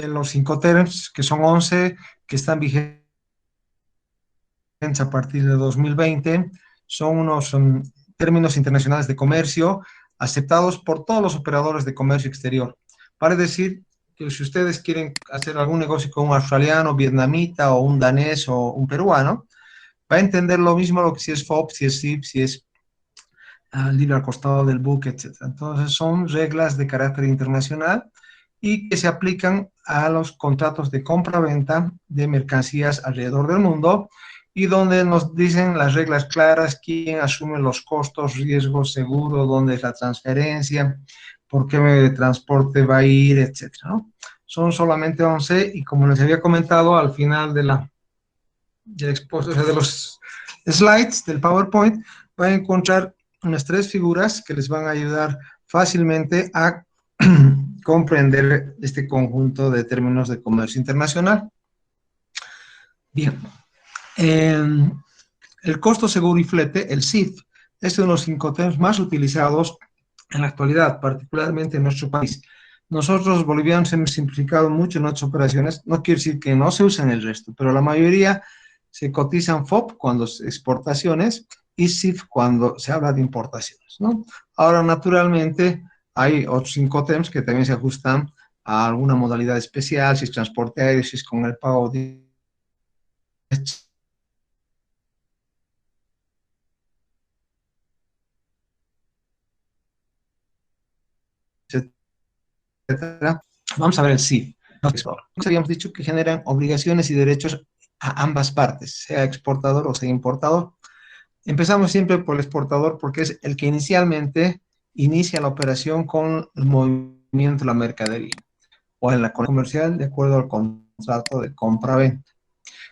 los Incoterms, que son 11, que están vigentes a partir de 2020, son unos términos internacionales de comercio aceptados por todos los operadores de comercio exterior. Para decir que si ustedes quieren hacer algún negocio con un australiano, vietnamita o un danés o un peruano, va a entender lo mismo lo que si es FOB, si es SIP, si es libre al costado del buque, etc. Entonces son reglas de carácter internacional y que se aplican a los contratos de compra-venta de mercancías alrededor del mundo y donde nos dicen las reglas claras, quién asume los costos, riesgos, seguro, dónde es la transferencia, por qué medio de transporte va a ir, etc., ¿no? Son solamente 11 y como les había comentado al final de o sea, de los slides del PowerPoint, van a encontrar unas 3 figuras que les van a ayudar fácilmente a comprender este conjunto de términos de comercio internacional. Bien, el costo seguro y flete, el CIF, es uno de los Incoterms más utilizados en la actualidad, particularmente en nuestro país. Nosotros los bolivianos hemos simplificado mucho nuestras operaciones, no quiere decir que no se usen el resto, pero la mayoría se cotizan FOB cuando es exportaciones y CIF cuando se habla de importaciones, ¿no? Ahora, naturalmente, hay otros Incoterms que también se ajustan a alguna modalidad especial, si es transporte aéreo, si es con el pago de etcétera. Vamos a ver el CIF. Nos habíamos dicho que generan obligaciones y derechos a ambas partes, sea exportador o sea importador. Empezamos siempre por el exportador porque es el que inicialmente inicia la operación con el movimiento de la mercadería o en la comercial de acuerdo al contrato de compra-venta.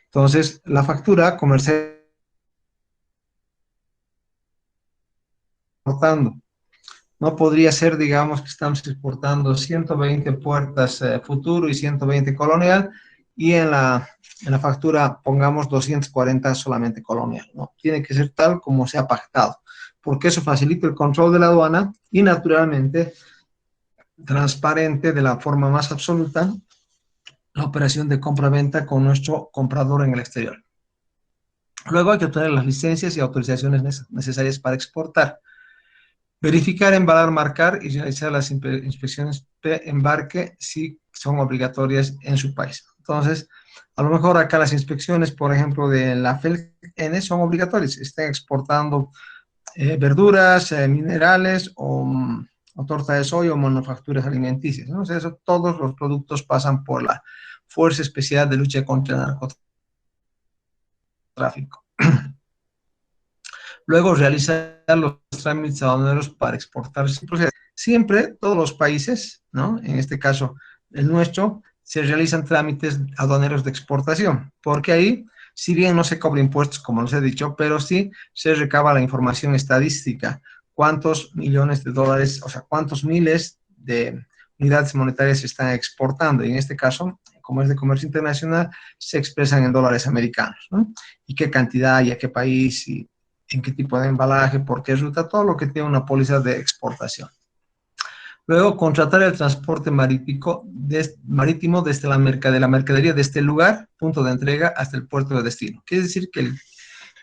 Entonces, la factura comercial exportando. No podría ser, digamos, que estamos exportando 120 puertas Futuro y 120 Colonial y en la factura pongamos 240 solamente Colonial, ¿no? Tiene que ser tal como se ha pactado, porque eso facilita el control de la aduana y naturalmente transparente de la forma más absoluta la operación de compra-venta con nuestro comprador en el exterior. Luego hay que obtener las licencias y autorizaciones necesarias para exportar. Verificar, embalar, marcar y realizar las inspecciones pre-embarque si son obligatorias en su país. Entonces, a lo mejor acá las inspecciones, por ejemplo, de la FELN son obligatorias. Estén exportando verduras, minerales o torta de soya o manufacturas alimenticias, ¿no? O sea, eso, todos los productos pasan por la Fuerza Especial de Lucha contra el Narcotráfico. Luego realizar los trámites aduaneros para exportar. Siempre todos los países, ¿no? En este caso el nuestro, se realizan trámites aduaneros de exportación, porque ahí, si bien no se cobra impuestos, como les he dicho, pero sí se recaba la información estadística, cuántos millones de dólares, o sea, cuántos miles de unidades monetarias se están exportando, y en este caso, como es de comercio internacional, se expresan en dólares americanos, ¿no? Y qué cantidad y a qué país y en qué tipo de embalaje, por qué ruta, todo lo que tiene una póliza de exportación. Luego, contratar el transporte marítimo desde la mercadería de este lugar, punto de entrega, hasta el puerto de destino. Quiere decir que el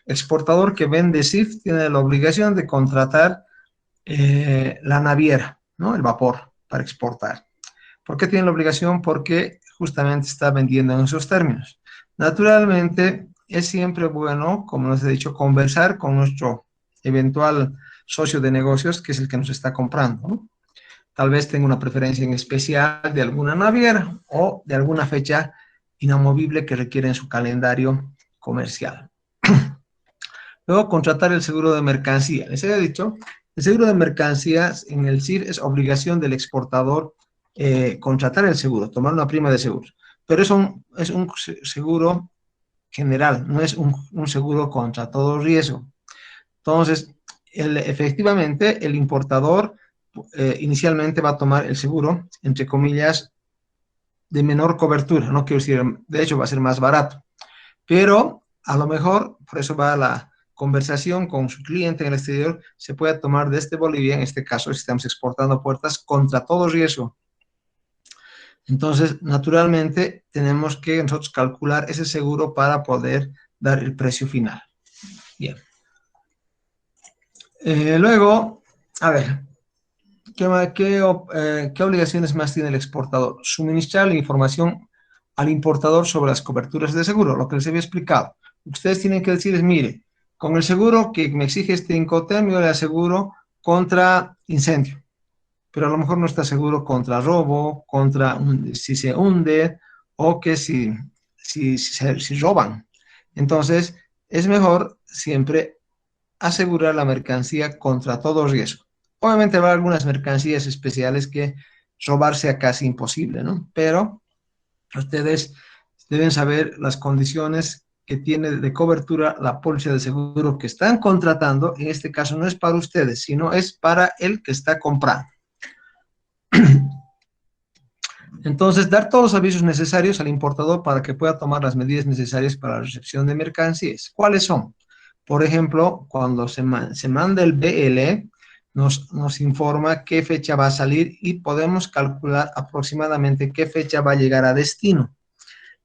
exportador que vende CIF tiene la obligación de contratar la naviera, ¿no? El vapor para exportar. ¿Por qué tiene la obligación? Porque justamente está vendiendo en esos términos. Naturalmente, es siempre bueno, como les he dicho, conversar con nuestro eventual socio de negocios, que es el que nos está comprando, ¿no? Tal vez tenga una preferencia en especial de alguna naviera o de alguna fecha inamovible que requiere en su calendario comercial. Luego, contratar el seguro de mercancía. Les había dicho, el seguro de mercancías en el CIR es obligación del exportador contratar el seguro, tomar una prima de seguro. Pero es un seguro general, no es un seguro contra todo riesgo. Entonces, efectivamente, el importador inicialmente va a tomar el seguro, entre comillas, de menor cobertura, no quiero decir, de hecho va a ser más barato, pero a lo mejor, por eso va la conversación con su cliente en el exterior, se puede tomar desde Bolivia, en este caso, si estamos exportando puertas, contra todo riesgo. Entonces, naturalmente, tenemos que nosotros calcular ese seguro para poder dar el precio final. Bien. Luego, a ver, ¿qué obligaciones más tiene el exportador? Suministrar la información al importador sobre las coberturas de seguro, lo que les había explicado. Lo que ustedes tienen que decir es, mire, con el seguro que me exige este Incoterm, yo le aseguro contra incendio, pero a lo mejor no está seguro contra robo, si se hunde o que si roban. Entonces, es mejor siempre asegurar la mercancía contra todo riesgo. Obviamente habrá algunas mercancías especiales que robar sea casi imposible, ¿no? Pero ustedes deben saber las condiciones que tiene de cobertura la póliza de seguro que están contratando. En este caso no es para ustedes, sino es para el que está comprando. Entonces, dar todos los avisos necesarios al importador para que pueda tomar las medidas necesarias para la recepción de mercancías. ¿Cuáles son? Por ejemplo, cuando se manda el BL, nos informa qué fecha va a salir y podemos calcular aproximadamente qué fecha va a llegar a destino.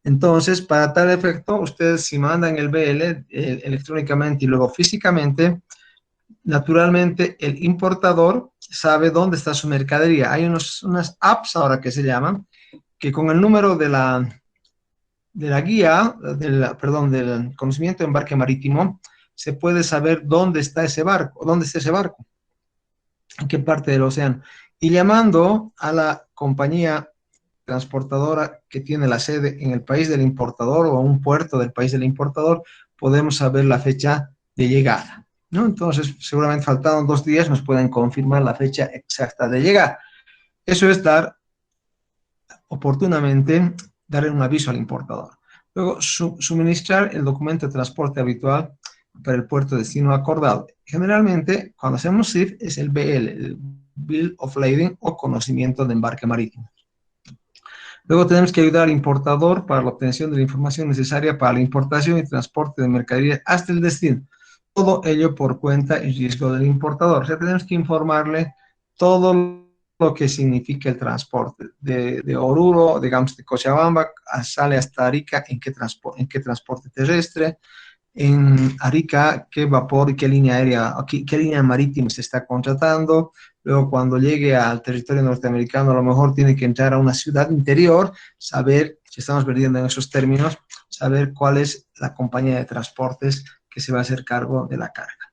Entonces, para tal efecto, ustedes si mandan el BL electrónicamente y luego físicamente, naturalmente el importador sabe dónde está su mercadería. Hay unas apps ahora que se llaman, que con el número de la guía, del conocimiento de embarque marítimo, se puede saber dónde está ese barco, en qué parte del océano. Y llamando a la compañía transportadora que tiene la sede en el país del importador o a un puerto del país del importador, podemos saber la fecha de llegada, ¿no? Entonces, seguramente faltando 2 días nos pueden confirmar la fecha exacta de llegada. Eso es oportunamente darle un aviso al importador. Luego, suministrar el documento de transporte habitual para el puerto de destino acordado. Generalmente, cuando hacemos SIF, es el BL, el Bill of Lading o conocimiento de embarque marítimo. Luego tenemos que ayudar al importador para la obtención de la información necesaria para la importación y transporte de mercadería hasta el destino. Todo ello por cuenta y riesgo del importador. O sea, tenemos que informarle todo lo que significa el transporte. De Oruro, digamos de Cochabamba, sale hasta Arica, en qué transporte terrestre, en Arica, qué vapor y qué línea aérea, qué línea marítima se está contratando. Luego, cuando llegue al territorio norteamericano, a lo mejor tiene que entrar a una ciudad interior, saber, si estamos perdiendo en esos términos, saber cuál es la compañía de transportes que se va a hacer cargo de la carga.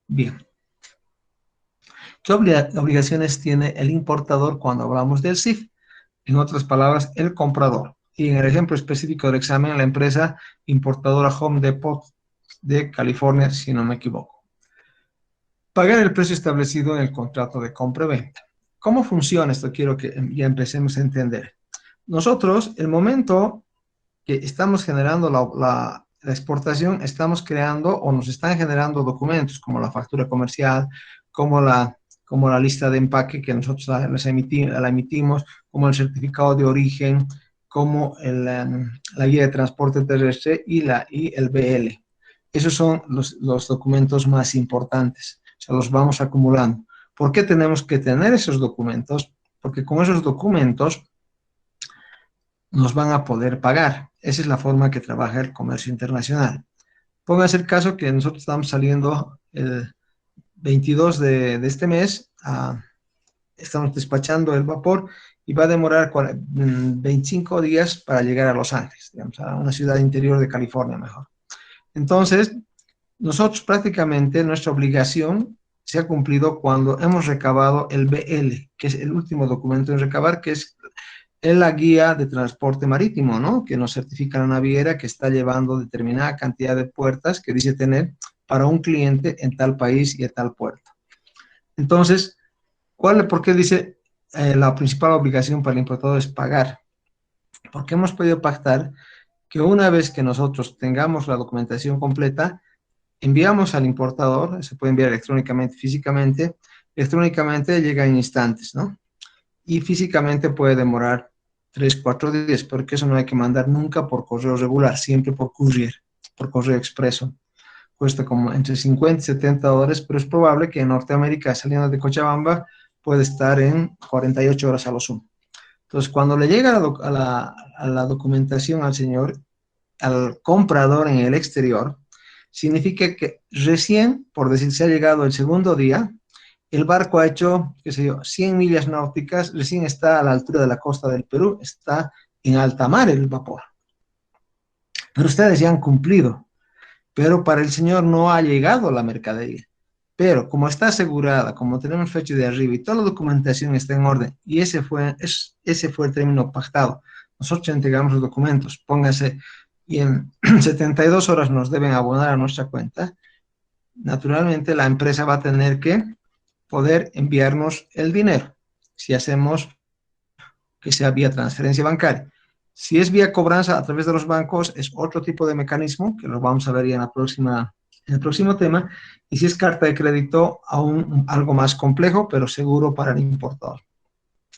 Bien. ¿Qué obligaciones tiene el importador cuando hablamos del SIF? En otras palabras, el comprador. Y en el ejemplo específico del examen, la empresa importadora Home Depot de California, si no me equivoco. Pagar el precio establecido en el contrato de compra-venta. ¿Cómo funciona esto? Quiero que ya empecemos a entender. Nosotros, el momento que estamos generando la exportación, estamos creando o nos están generando documentos como la factura comercial, como la lista de empaque que nosotros la emitimos, como el certificado de origen, como la guía de transporte terrestre y el BL. Esos son los documentos más importantes, o sea, los vamos acumulando. ¿Por qué tenemos que tener esos documentos? Porque con esos documentos nos van a poder pagar. Esa es la forma que trabaja el comercio internacional. Pónganse el caso que nosotros estamos saliendo el 22 de este mes, estamos despachando el vapor y va a demorar 25 días para llegar a Los Ángeles, digamos, a una ciudad interior de California mejor. Entonces, nosotros prácticamente nuestra obligación se ha cumplido cuando hemos recabado el BL, que es el último documento en recabar, que es la guía de transporte marítimo, ¿no? Que nos certifica la naviera que está llevando determinada cantidad de puertas que dice tener para un cliente en tal país y a tal puerto. Entonces, ¿por qué dice la principal obligación para el importador es pagar? Porque hemos podido pactar que una vez que nosotros tengamos la documentación completa, enviamos al importador, se puede enviar electrónicamente, electrónicamente llega en instantes, ¿no? Y físicamente puede demorar 3, 4 días, porque eso no hay que mandar nunca por correo regular, siempre por courier, por correo expreso. Cuesta como entre 50 y 70 dólares, pero es probable que en Norteamérica, saliendo de Cochabamba, puede estar en 48 horas a lo sumo. Entonces, cuando le llega a la documentación al señor, al comprador en el exterior, significa que recién, por decir, se ha llegado el segundo día, el barco ha hecho, qué sé yo, 100 millas náuticas, recién está a la altura de la costa del Perú, está en alta mar el vapor. Pero ustedes ya han cumplido, pero para el señor no ha llegado la mercadería. Pero como está asegurada, como tenemos fecha de arriba y toda la documentación está en orden, y ese fue el término pactado, nosotros entregamos los documentos, póngase, y en 72 horas nos deben abonar a nuestra cuenta, naturalmente la empresa va a tener que poder enviarnos el dinero, si hacemos que sea vía transferencia bancaria. Si es vía cobranza a través de los bancos, es otro tipo de mecanismo, que lo vamos a ver ya en el próximo tema, y si es carta de crédito, aún algo más complejo, pero seguro para el importador.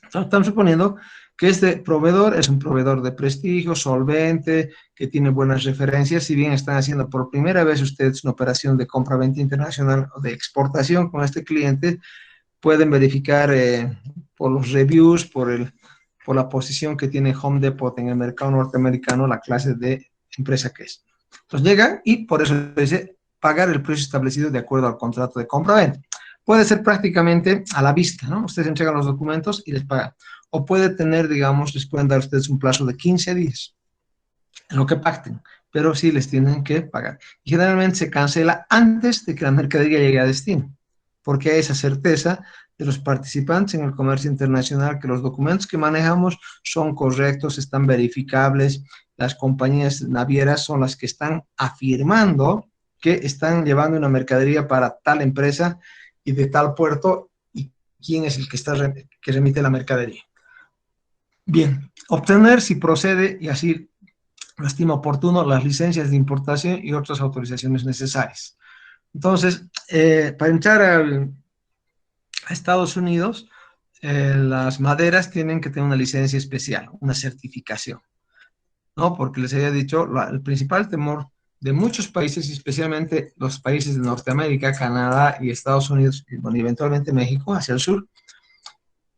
Entonces, estamos suponiendo que este proveedor es un proveedor de prestigio, solvente, que tiene buenas referencias, si bien están haciendo por primera vez ustedes una operación de compra-venta internacional o de exportación con este cliente, pueden verificar por los reviews, por la posición que tiene Home Depot en el mercado norteamericano, la clase de empresa que es. Entonces llegan y por eso dice pagar el precio establecido de acuerdo al contrato de compra-venta. Puede ser prácticamente a la vista, ¿no? Ustedes entregan los documentos y les pagan. O puede tener, digamos, les pueden dar ustedes un plazo de 15 días en lo que pacten, pero sí les tienen que pagar. Y generalmente se cancela antes de que la mercadería llegue a destino, porque hay esa certeza de los participantes en el comercio internacional que los documentos que manejamos son correctos, están verificables, las compañías navieras son las que están afirmando que están llevando una mercadería para tal empresa y de tal puerto y quién es el que remite la mercadería. Bien, obtener si procede y así lo estima oportuno las licencias de importación y otras autorizaciones necesarias. Entonces, para entrar a Estados Unidos, las maderas tienen que tener una licencia especial, una certificación, ¿no? Porque les había dicho, el principal temor de muchos países, y especialmente los países de Norteamérica, Canadá y Estados Unidos, y bueno, eventualmente México, hacia el sur,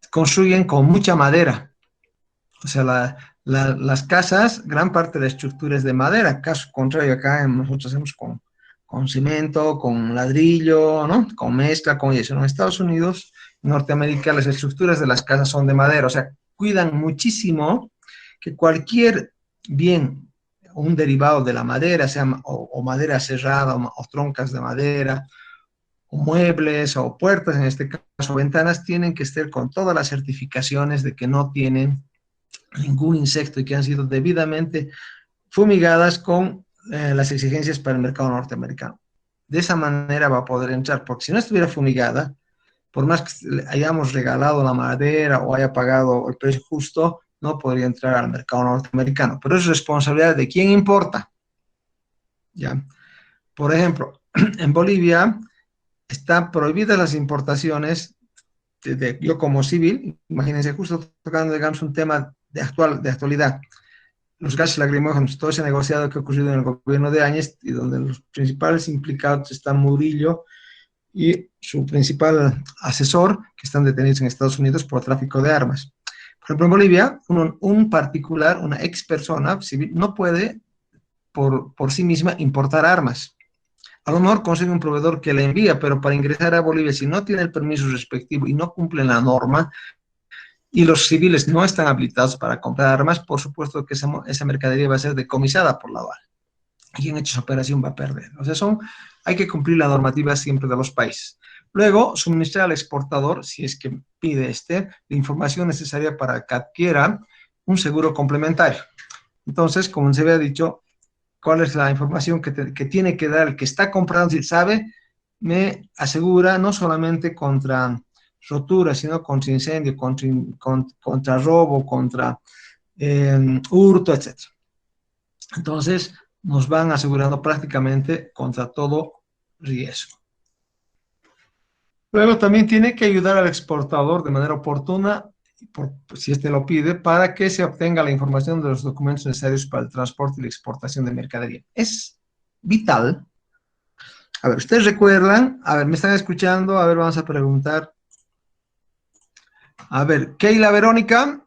construyen con mucha madera. O sea, las casas, gran parte de la estructura es de madera. Caso contrario, acá nosotros hacemos con cemento, con ladrillo, ¿no? Con mezcla, con eso. En Estados Unidos, Norteamérica, las estructuras de las casas son de madera. O sea, cuidan muchísimo que cualquier bien, un derivado de la madera, sea o madera cerrada o troncas de madera, o muebles o puertas, en este caso ventanas, tienen que estar con todas las certificaciones de que no tienen ningún insecto y que han sido debidamente fumigadas con las exigencias para el mercado norteamericano. De esa manera va a poder entrar, porque si no estuviera fumigada, por más que le hayamos regalado la madera o haya pagado el precio justo, no podría entrar al mercado norteamericano. Pero es responsabilidad de quién importa. ¿Ya? Por ejemplo, en Bolivia están prohibidas las importaciones yo como civil, imagínense, justo tocando, digamos, un tema de actualidad, los gases lacrimógenos, todo ese negociado que ha ocurrido en el gobierno de Áñez, y donde los principales implicados están Murillo y su principal asesor, que están detenidos en Estados Unidos por tráfico de armas. Por ejemplo, en Bolivia, un particular, una ex persona civil, no puede por sí misma importar armas. A lo mejor consigue un proveedor que le envía, pero para ingresar a Bolivia, si no tiene el permiso respectivo y no cumple la norma, y los civiles no están habilitados para comprar armas, por supuesto que esa mercadería va a ser decomisada por la aduana. Y quien ha hecho esa operación va a perder. O sea, hay que cumplir la normativa siempre de los países. Luego, suministrar al exportador, si es que pide la información necesaria para que adquiera un seguro complementario. Entonces, como se había dicho, ¿cuál es la información que tiene que dar el que está comprando? Si sabe, me asegura no solamente contra rotura, sino contra incendio, contra robo, contra hurto, etc. Entonces, nos van asegurando prácticamente contra todo riesgo. Luego también tiene que ayudar al exportador de manera oportuna, si éste lo pide, para que se obtenga la información de los documentos necesarios para el transporte y la exportación de mercadería. Es vital. A ver, ustedes recuerdan, a ver, me están escuchando, a ver, vamos a preguntar. A ver, Keila Verónica,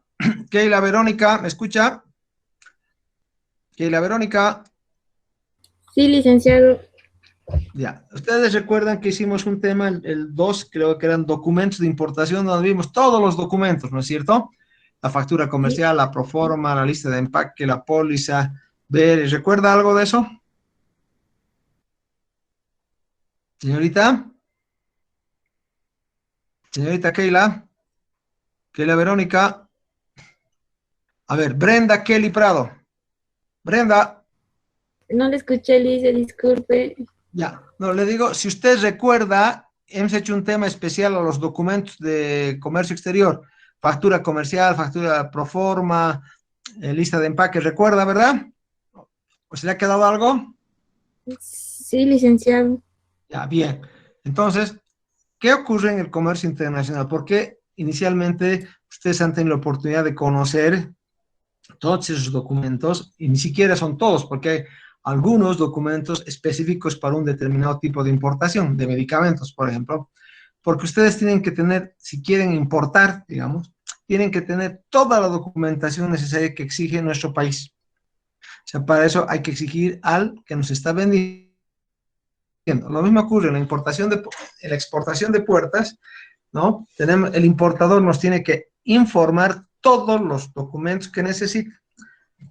Keila Verónica, ¿me escucha? Keila Verónica. Sí, licenciado. Ya, ustedes recuerdan que hicimos un tema, el 2, creo que eran documentos de importación, donde vimos todos los documentos, ¿no es cierto? La factura Sí, comercial, la proforma, la lista de empaque, la póliza. Ver, ¿recuerda algo de eso? Señorita, señorita Keila, Keila Verónica. A ver, Brenda Kelly Prado. Brenda, no le escuché, lice, disculpe. ya, no, le digo, si usted recuerda, hemos hecho un tema especial a los documentos de comercio exterior, factura comercial, factura proforma, lista de empaque, ¿recuerda, verdad? ¿O se le ha quedado algo? Sí, licenciado. Ya, bien. Entonces, ¿qué ocurre en el comercio internacional? Porque inicialmente ustedes han tenido la oportunidad de conocer todos esos documentos, y ni siquiera son todos, porque hay algunos documentos específicos para un determinado tipo de importación, de medicamentos, por ejemplo, porque ustedes tienen que tener, si quieren importar, digamos, tienen que tener toda la documentación necesaria que exige nuestro país. O sea, para eso hay que exigir al que nos está vendiendo. Lo mismo ocurre en la importación en la exportación de puertas, ¿no? El importador nos tiene que informar todos los documentos que necesita.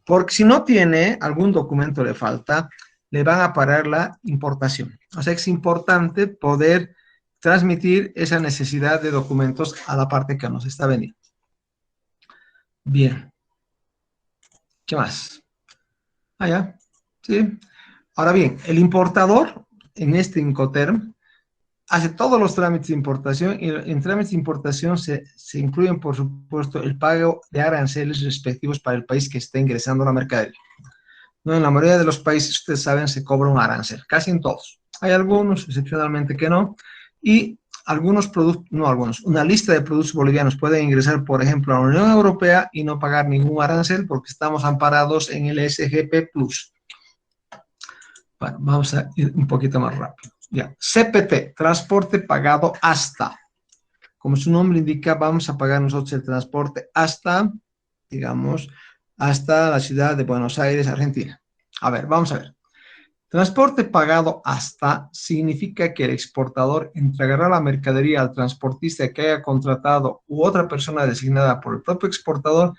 Porque si no tiene, algún documento le falta, le van a parar la importación. O sea, es importante poder transmitir esa necesidad de documentos a la parte que nos está vendiendo. Bien. ¿Qué más? Ah, ya. Sí. Ahora bien, el importador en este Incoterm hace todos los trámites de importación y en trámites de importación se incluyen, por supuesto, el pago de aranceles respectivos para el país que está ingresando la mercadería. No, en la mayoría de los países, ustedes saben, se cobra un arancel, casi en todos. Hay algunos, excepcionalmente, que no. Y algunos productos, no algunos, una lista de productos bolivianos pueden ingresar, por ejemplo, a la Unión Europea y no pagar ningún arancel porque estamos amparados en el SGP Plus. Bueno, vamos a ir un poquito más rápido. Ya, CPT, transporte pagado hasta. Como su nombre indica, vamos a pagar nosotros el transporte hasta, digamos, hasta la ciudad de Buenos Aires, Argentina. A ver, vamos a ver. Transporte pagado hasta significa que el exportador entregará la mercadería al transportista que haya contratado u otra persona designada por el propio exportador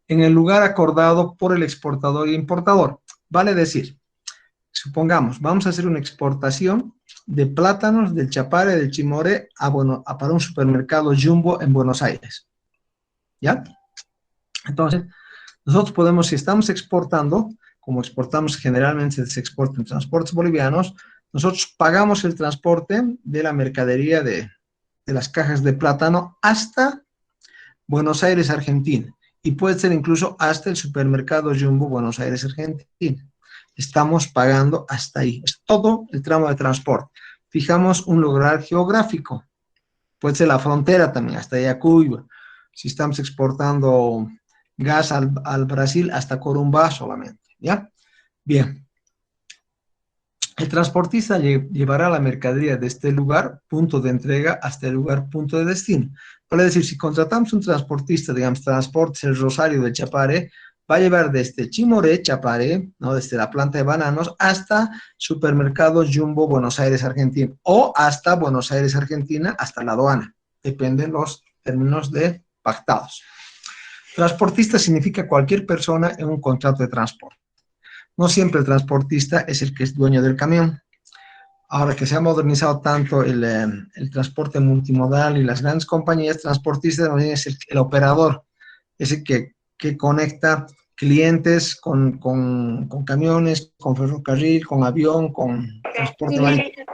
en el lugar acordado por el exportador y importador. Vale decir, supongamos, vamos a hacer una exportación de plátanos del Chapare, del Chimoré, para un supermercado Jumbo en Buenos Aires. ¿Ya? Entonces, nosotros podemos, si estamos exportando, como exportamos generalmente, se exporta en transportes bolivianos, nosotros pagamos el transporte de la mercadería de las cajas de plátano hasta Buenos Aires, Argentina. Y puede ser incluso hasta el supermercado Jumbo, Buenos Aires, Argentina. Estamos pagando hasta ahí. Es todo el tramo de transporte. Fijamos un lugar geográfico. Puede ser la frontera también, hasta Yacuiba. Si estamos exportando gas al Brasil, hasta Corumbá solamente. ¿Ya? Bien. El transportista llevará la mercadería de este lugar, punto de entrega, hasta el lugar, punto de destino. Vale decir, si contratamos un transportista, digamos, Transportes El Rosario de Chapare, va a llevar desde Chimoré, Chapare, ¿no? Desde la planta de bananos, hasta supermercado Jumbo, Buenos Aires, Argentina, o hasta Buenos Aires, Argentina, hasta la aduana. Dependen los términos de pactados. Transportista significa cualquier persona en un contrato de transporte. No siempre el transportista es el que es dueño del camión. Ahora que se ha modernizado tanto el transporte multimodal y las grandes compañías transportistas, es el operador, es el que conecta clientes con camiones, con ferrocarril, con avión, con transporte marítimo.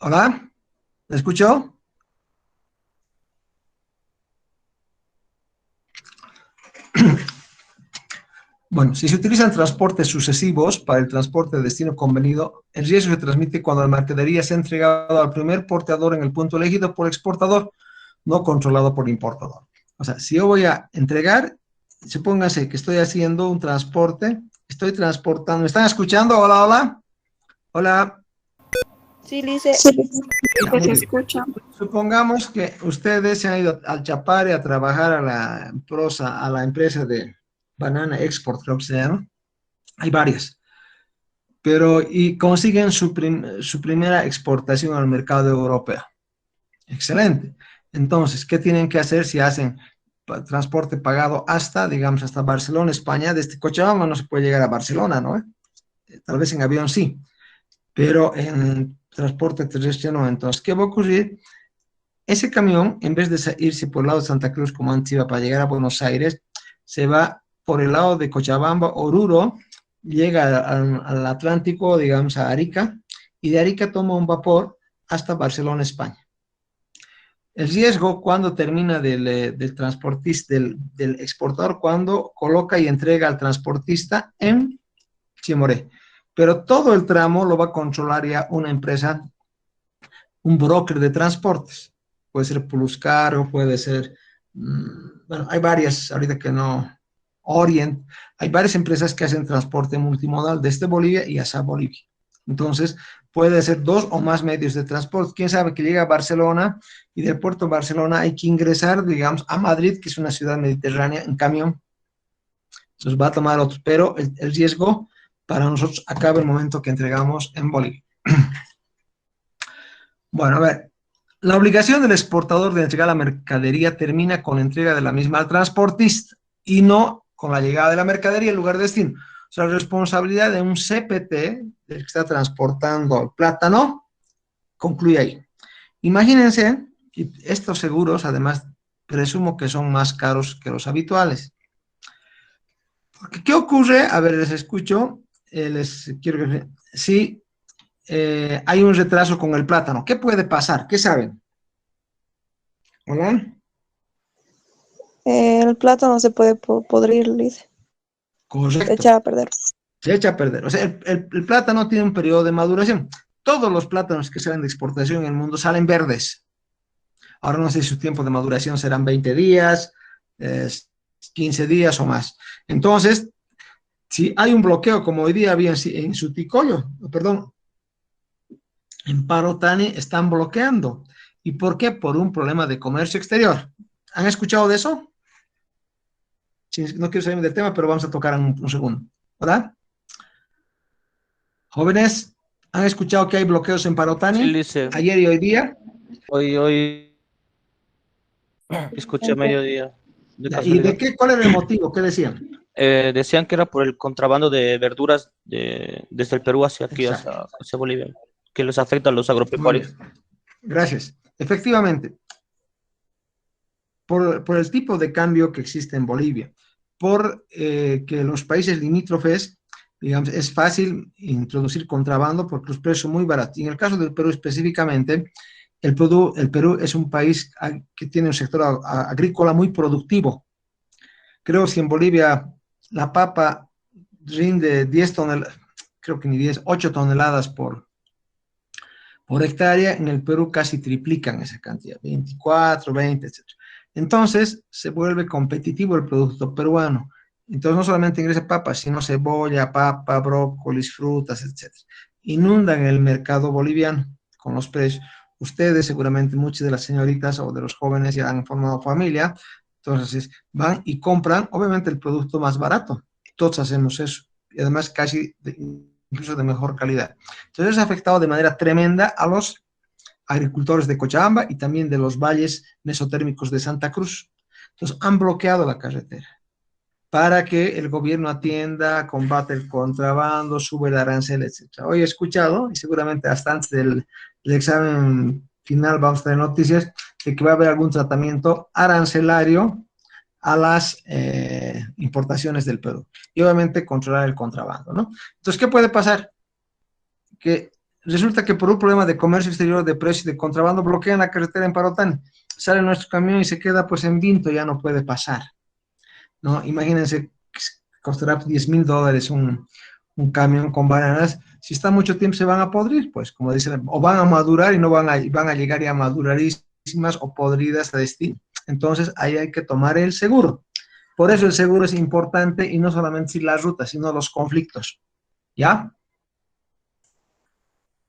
¿Hola? ¿Me escuchó? Bueno, si se utilizan transportes sucesivos para el transporte de destino convenido, el riesgo se transmite cuando la mercadería sea entregada al primer portador en el punto elegido por el exportador, no controlado por el importador. O sea, si yo voy a entregar, supóngase que estoy haciendo un transporte, estoy transportando, ¿me están escuchando? Hola, hola. Hola. Sí, Lice, Ya, que muy se bien. escucha. Supongamos que ustedes se han ido al Chapare a trabajar a la empresa de Banana Export, creo que se llama. Hay varias, pero y consiguen su primera exportación al mercado europeo. Excelente. Entonces, ¿qué tienen que hacer si hacen transporte pagado hasta, digamos, hasta Barcelona, España? Desde Cochabamba no se puede llegar a Barcelona, ¿no? Tal vez en avión sí, pero en transporte terrestre no. Entonces, ¿qué va a ocurrir? Ese camión, en vez de irse por el lado de Santa Cruz, como antes iba para llegar a Buenos Aires, se va por el lado de Cochabamba, Oruro, llega al Atlántico, digamos, a Arica, y de Arica toma un vapor hasta Barcelona, España. El riesgo cuando termina del transportista, del exportador, cuando coloca y entrega al transportista en Chimoré. Pero todo el tramo lo va a controlar ya una empresa, un broker de transportes. Puede ser Pluscar, puede ser, bueno, hay varias, ahorita que no, Orient, hay varias empresas que hacen transporte multimodal desde Bolivia y hacia Bolivia. Entonces, puede ser dos o más medios de transporte. Quién sabe que llega a Barcelona y del puerto de Barcelona hay que ingresar, digamos, a Madrid, que es una ciudad mediterránea, en camión. Entonces va a tomar otro, pero el riesgo para nosotros acaba el momento que entregamos en Bolivia. Bueno, a ver, la obligación del exportador de entregar la mercadería termina con la entrega de la misma al transportista y no con la llegada de la mercadería al lugar de destino. O sea, la responsabilidad de un CPT, del que está transportando el plátano, concluye ahí. Imagínense, y estos seguros, además, presumo que son más caros que los habituales. Porque, ¿qué ocurre? A ver, les escucho, les quiero que... Si hay un retraso con el plátano, ¿qué puede pasar? ¿Qué saben? ¿Hola? El plátano se puede podrir, Lice. Se Correcto, echa a perder. se echa a perder. O sea, el plátano tiene un periodo de maduración. Todos los plátanos que salen de exportación en el mundo salen verdes. Ahora no sé si su tiempo de maduración serán 20 días, 15 días o más. Entonces, si hay un bloqueo, como hoy día había en Suticoyo, perdón, en Parotani están bloqueando. ¿Y por qué? Por un problema de comercio exterior. ¿Han escuchado de eso? Sí, no quiero salir del tema, pero vamos a tocar en un segundo. ¿Verdad? Jóvenes, ¿han escuchado que hay bloqueos en Sí, Parotani Lice, ayer y hoy día? hoy escuché a mediodía, de ¿Y de casualidad. qué? ¿Cuál era el motivo? ¿Qué decían? Decían que era por el contrabando de verduras desde el Perú hacia aquí, Exacto. hacia Bolivia, que les afecta a los Muy bien. agropecuarios. Gracias. Efectivamente, por el tipo de cambio que existe en Bolivia, por que los países limítrofes, digamos, es fácil introducir contrabando porque los precios son muy baratos. Y en el caso del Perú específicamente, el Perú es un país que tiene un sector agrícola muy productivo. Creo que si en Bolivia la papa rinde 10 toneladas, creo que ni 10, 8 toneladas por hectárea, en el Perú casi triplican esa cantidad, 24, 20, etc. Entonces se vuelve competitivo el producto peruano. Entonces no solamente ingresa papa, sino cebolla, papa, brócolis, frutas, etc. Inundan el mercado boliviano con los precios. Ustedes, seguramente muchas de las señoritas o de los jóvenes ya han formado familia, entonces van y compran, obviamente, el producto más barato. Todos hacemos eso. Y además casi incluso de mejor calidad. Entonces ha afectado de manera tremenda a los agricultores de Cochabamba y también de los valles mesotérmicos de Santa Cruz. Entonces han bloqueado la carretera para que el gobierno atienda, combate el contrabando, sube el arancel, etc. Hoy he escuchado, y seguramente hasta antes del examen final vamos a tener noticias, de que va a haber algún tratamiento arancelario a las importaciones del Perú. Y obviamente controlar el contrabando, ¿no? Entonces, ¿qué puede pasar? Que resulta que por un problema de comercio exterior, de precio y de contrabando, bloquean la carretera en Parotán. Sale nuestro camión y se queda pues en Vinto, ya no puede pasar, ¿no? Imagínense, costará $10,000 un camión con bananas. Si está mucho tiempo se van a podrir, pues como dicen, o van a madurar y no van a llegar ya madurarísimas o podridas a destino. Entonces ahí hay que tomar el seguro. Por eso el seguro es importante y no solamente la ruta, sino los conflictos. ¿Ya?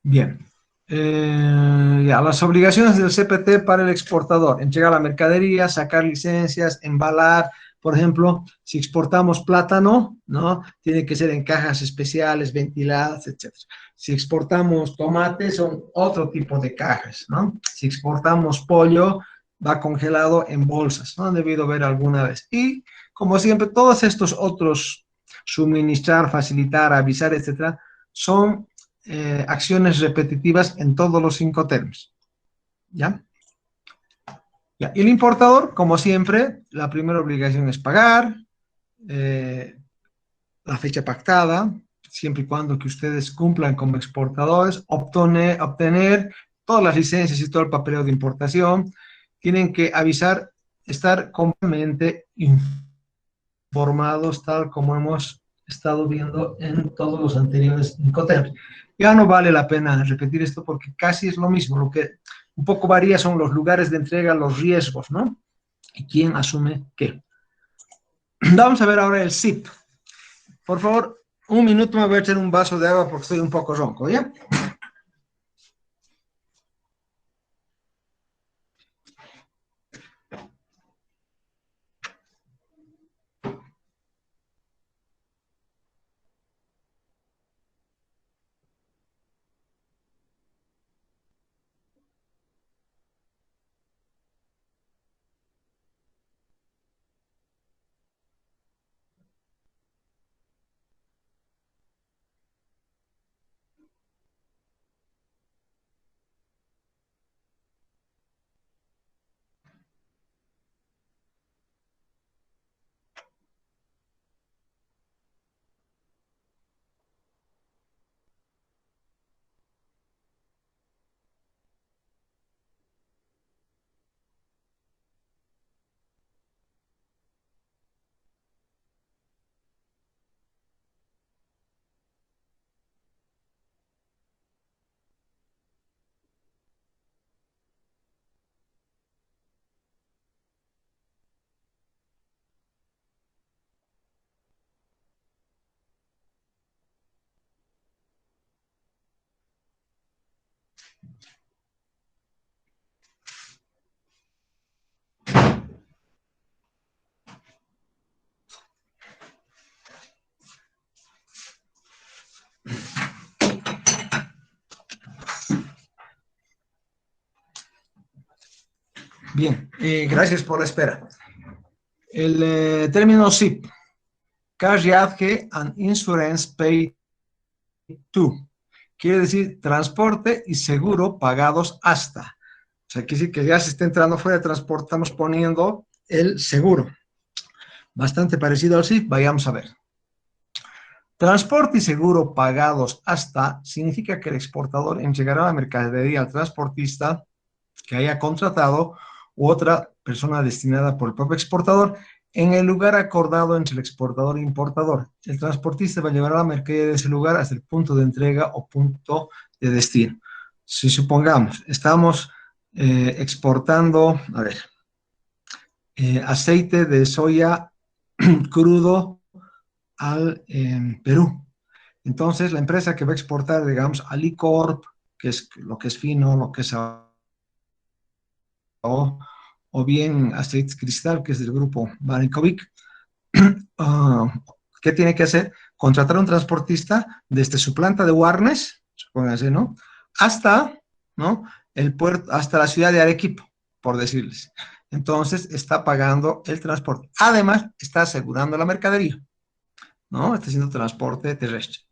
Bien. Ya, las obligaciones del CPT para el exportador: entregar la mercadería, sacar licencias, embalar. Por ejemplo, si exportamos plátano, ¿no? Tiene que ser en cajas especiales, ventiladas, etcétera. Si exportamos tomate, son otro tipo de cajas, ¿no? Si exportamos pollo, va congelado en bolsas, ¿no? Han debido ver alguna vez. Y, como siempre, todos estos otros, suministrar, facilitar, avisar, etcétera, son acciones repetitivas en todos los 5 términos. ¿Ya? ¿Ya? Y el importador, como siempre, la primera obligación es pagar la fecha pactada, siempre y cuando que ustedes cumplan como exportadores, obtener todas las licencias y todo el papeleo de importación. Tienen que avisar, estar completamente informados, tal como hemos estado viendo en todos los anteriores Incoterms. Ya no vale la pena repetir esto porque casi es lo mismo. Lo que un poco varía son los lugares de entrega, los riesgos, ¿no? Y quién asume qué. Vamos a ver ahora el SIP. Por favor, un minuto, me voy a echar un vaso de agua porque estoy un poco ronco, ¿ya? Bien, gracias por la espera. El término SIP, Carriage and Insurance Paid to, quiere decir transporte y seguro pagados hasta. O sea, quiere decir que ya se está entrando fuera de transporte, estamos poniendo el seguro. Bastante parecido al SIP, vayamos a ver. Transporte y seguro pagados hasta significa que el exportador entregará la mercadería al transportista que haya contratado u otra persona destinada por el propio exportador en el lugar acordado entre el exportador e importador. El transportista va a llevar la mercadería de ese lugar hasta el punto de entrega o punto de destino. Si supongamos, estamos exportando, a ver, aceite de soya crudo al Perú. Entonces, la empresa que va a exportar, digamos, Alicorp, que es lo que es fino, lo que es o bien Aceites Cristal, que es del grupo Barinkovic, ¿qué tiene que hacer? Contratar a un transportista desde su planta de Warnes, supóngase, ¿no? Hasta, ¿no? El puerto, hasta la ciudad de Arequipa, por decirles. Entonces, está pagando el transporte. Además, está asegurando la mercadería, ¿no? Está haciendo transporte terrestre.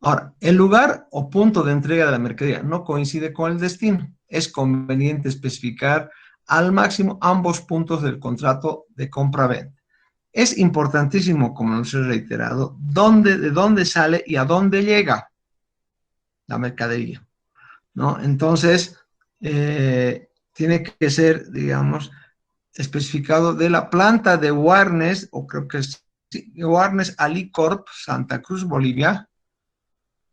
Ahora, el lugar o punto de entrega de la mercadería no coincide con el destino. Es conveniente especificar al máximo ambos puntos del contrato de compra-venta. Es importantísimo, como nos he reiterado, de dónde sale y a dónde llega la mercadería, ¿no? Entonces, tiene que ser, digamos, especificado de la planta de Warnes, o creo que es Warnes Alicorp, Santa Cruz, Bolivia,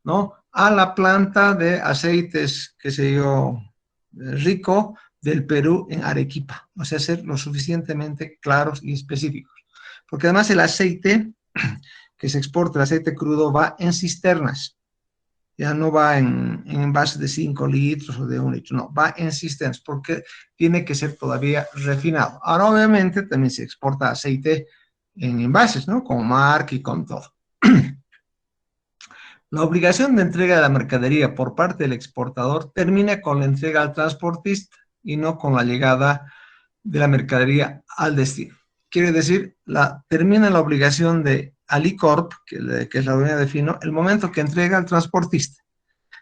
¿no? A la planta de aceites, que se yo, Rico, del Perú en Arequipa. O sea, ser lo suficientemente claros y específicos. Porque además el aceite que se exporta, el aceite crudo, va en cisternas. ya no va en envases de 5 litros o de 1 litro, no, va en cisternas porque tiene que ser todavía refinado. Ahora, obviamente, también se exporta aceite en envases, ¿no? Con marca y con todo. La obligación de entrega de la mercadería por parte del exportador termina con la entrega al transportista y no con la llegada de la mercadería al destino. Quiere decir, termina la obligación de Alicorp, que es la dueña de Fino, el momento que entrega al transportista.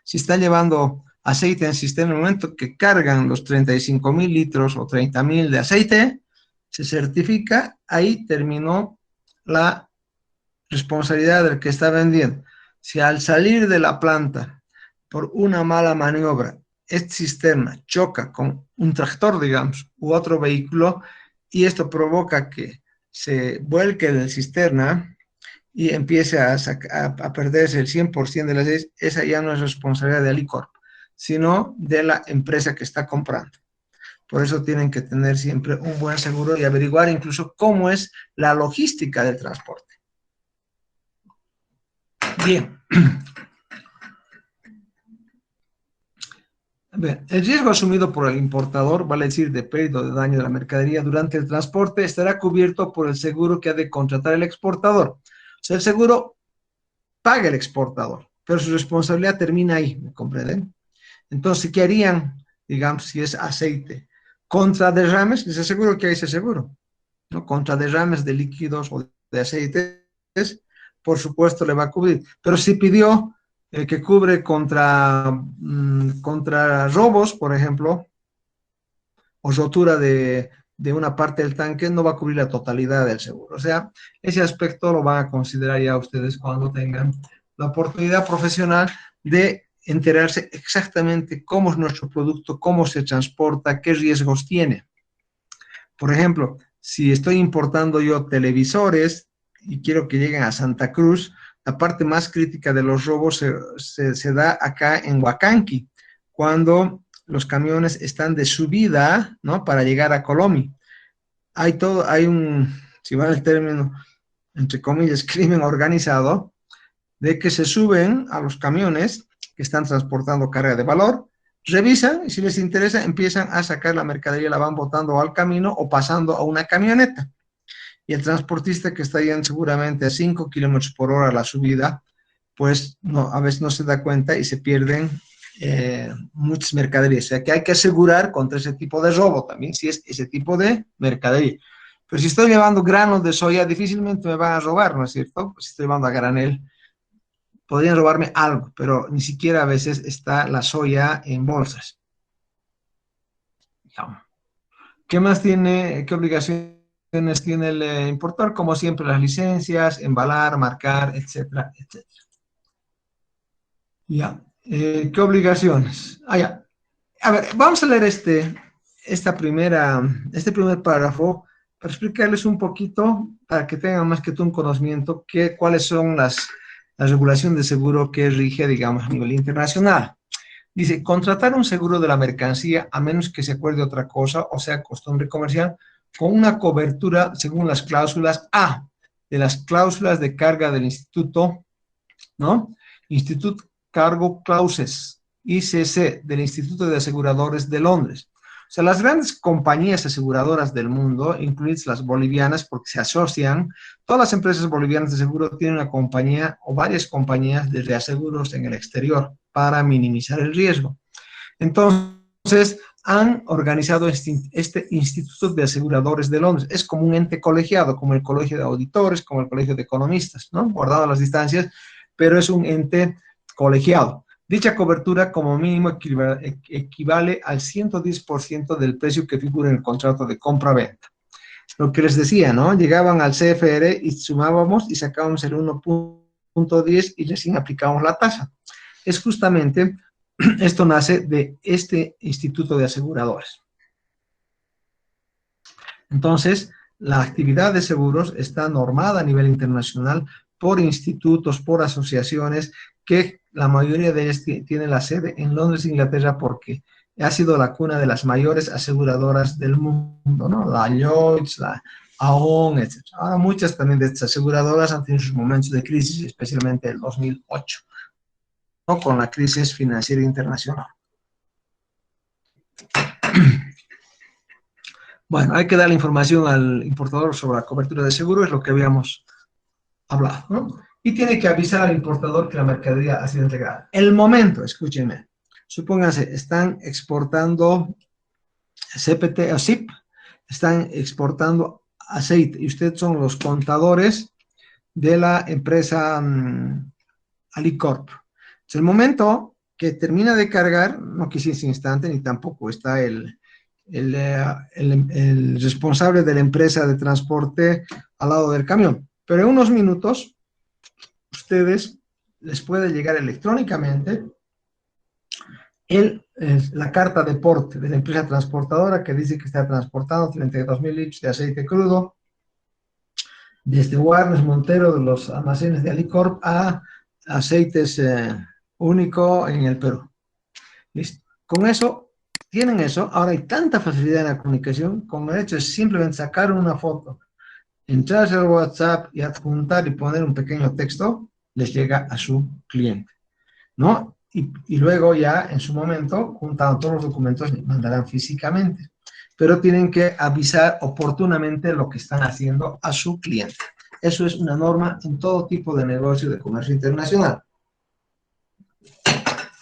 Si está llevando aceite en cisterna, el momento que cargan los 35.000 litros o 30.000 de aceite, se certifica, ahí terminó la responsabilidad del que está vendiendo. Si al salir de la planta, por una mala maniobra, esta cisterna choca con un tractor, digamos, u otro vehículo, y esto provoca que se vuelque la cisterna y empiece a perderse el 100% de las leyes, esa ya no es responsabilidad de Alicorp, sino de la empresa que está comprando. Por eso tienen que tener siempre un buen seguro y averiguar incluso cómo es la logística del transporte. Bien. Bien. El riesgo asumido por el importador, vale decir, de pérdida o de daño de la mercadería durante el transporte, estará cubierto por el seguro que ha de contratar el exportador. O sea, el seguro paga el exportador, pero su responsabilidad termina ahí, ¿me comprenden? Entonces, ¿qué harían, digamos, si es aceite? Contra derrames, les aseguro que hay ese seguro, ¿no? Contra derrames de líquidos o de aceites, por supuesto le va a cubrir. Pero si pidió que cubre contra robos, por ejemplo, o rotura de una parte del tanque, no va a cubrir la totalidad del seguro. O sea, ese aspecto lo van a considerar ya ustedes cuando tengan la oportunidad profesional de enterarse exactamente cómo es nuestro producto, cómo se transporta, qué riesgos tiene. Por ejemplo, si estoy importando yo televisores y quiero que lleguen a Santa Cruz, la parte más crítica de los robos se da acá en Huacanqui, cuando los camiones están de subida, ¿no? Para llegar a Colomi. Hay un, si va el término, entre comillas, crimen organizado, de que se suben a los camiones que están transportando carga de valor, revisan y si les interesa empiezan a sacar la mercadería, la van botando al camino o pasando a una camioneta. Y el transportista que está yendo seguramente a 5 kilómetros por hora la subida, pues no, a veces no se da cuenta y se pierden muchas mercaderías. O sea que hay que asegurar contra ese tipo de robo también, si es ese tipo de mercadería. Pero si estoy llevando granos de soya, difícilmente me van a robar, ¿no es cierto? Pues si estoy llevando a granel, podrían robarme algo, pero ni siquiera a veces está la soya en bolsas. ¿Qué más tiene, qué obligaciones tiene el importador? Como siempre, las licencias, embalar, marcar, etcétera, etcétera. Ya. ¿Qué obligaciones? Ya. A ver, vamos a leer este primer párrafo para explicarles un poquito, para que tengan más que todo un conocimiento, cuáles son la regulación de seguro que rige, digamos, a nivel internacional. Dice, contratar un seguro de la mercancía a menos que se acuerde otra cosa, o sea, costumbre comercial, con una cobertura según las cláusulas A, de las cláusulas de carga del instituto, ¿no? Institut Cargo Clauses, ICC, del Instituto de Aseguradores de Londres. O sea, las grandes compañías aseguradoras del mundo, incluidas las bolivianas, porque se asocian, todas las empresas bolivianas de seguro tienen una compañía o varias compañías de reaseguros en el exterior para minimizar el riesgo. Entonces, han organizado este Instituto de Aseguradores de Londres. Es como un ente colegiado, como el Colegio de Auditores, como el Colegio de Economistas, ¿no? Guardado las distancias, pero es un ente colegiado. Dicha cobertura como mínimo equivale al 110% del precio que figura en el contrato de compra-venta. Lo que les decía, ¿no? Llegaban al CFR y sumábamos y sacábamos el 1.10 y recién aplicábamos la tasa. Es justamente, esto nace de este Instituto de Aseguradores. Entonces, la actividad de seguros está normada a nivel internacional por institutos, por asociaciones, que la mayoría de ellas tienen la sede en Londres, Inglaterra, porque ha sido la cuna de las mayores aseguradoras del mundo, ¿no? La Lloyds, la Aon, etc. Ahora muchas también de estas aseguradoras han tenido sus momentos de crisis, especialmente el 2008. con la crisis financiera internacional. Bueno, hay que dar la información al importador sobre la cobertura de seguro, es lo que habíamos hablado, ¿no? Y tiene que avisar al importador que la mercadería ha sido entregada. El momento, escúchenme, supónganse, están exportando CPT o SIP, están exportando aceite y ustedes son los contadores de la empresa Alicorp. Entonces, el momento que termina de cargar, no que sea ese instante, ni tampoco está el responsable de la empresa de transporte al lado del camión. Pero en unos minutos, ustedes les puede llegar electrónicamente la carta de porte de la empresa transportadora que dice que está transportando 32.000 litros de aceite crudo desde Warnes Montero de los almacenes de Alicorp a Aceites Único en el Perú. ¿Listo? Con eso, tienen eso. Ahora hay tanta facilidad en la comunicación, como el hecho es simplemente sacar una foto, entrar al WhatsApp y adjuntar y poner un pequeño texto, les llega a su cliente, ¿no? Y luego ya en su momento, juntando todos los documentos, mandarán físicamente. Pero tienen que avisar oportunamente lo que están haciendo a su cliente. Eso es una norma en todo tipo de negocio de comercio internacional.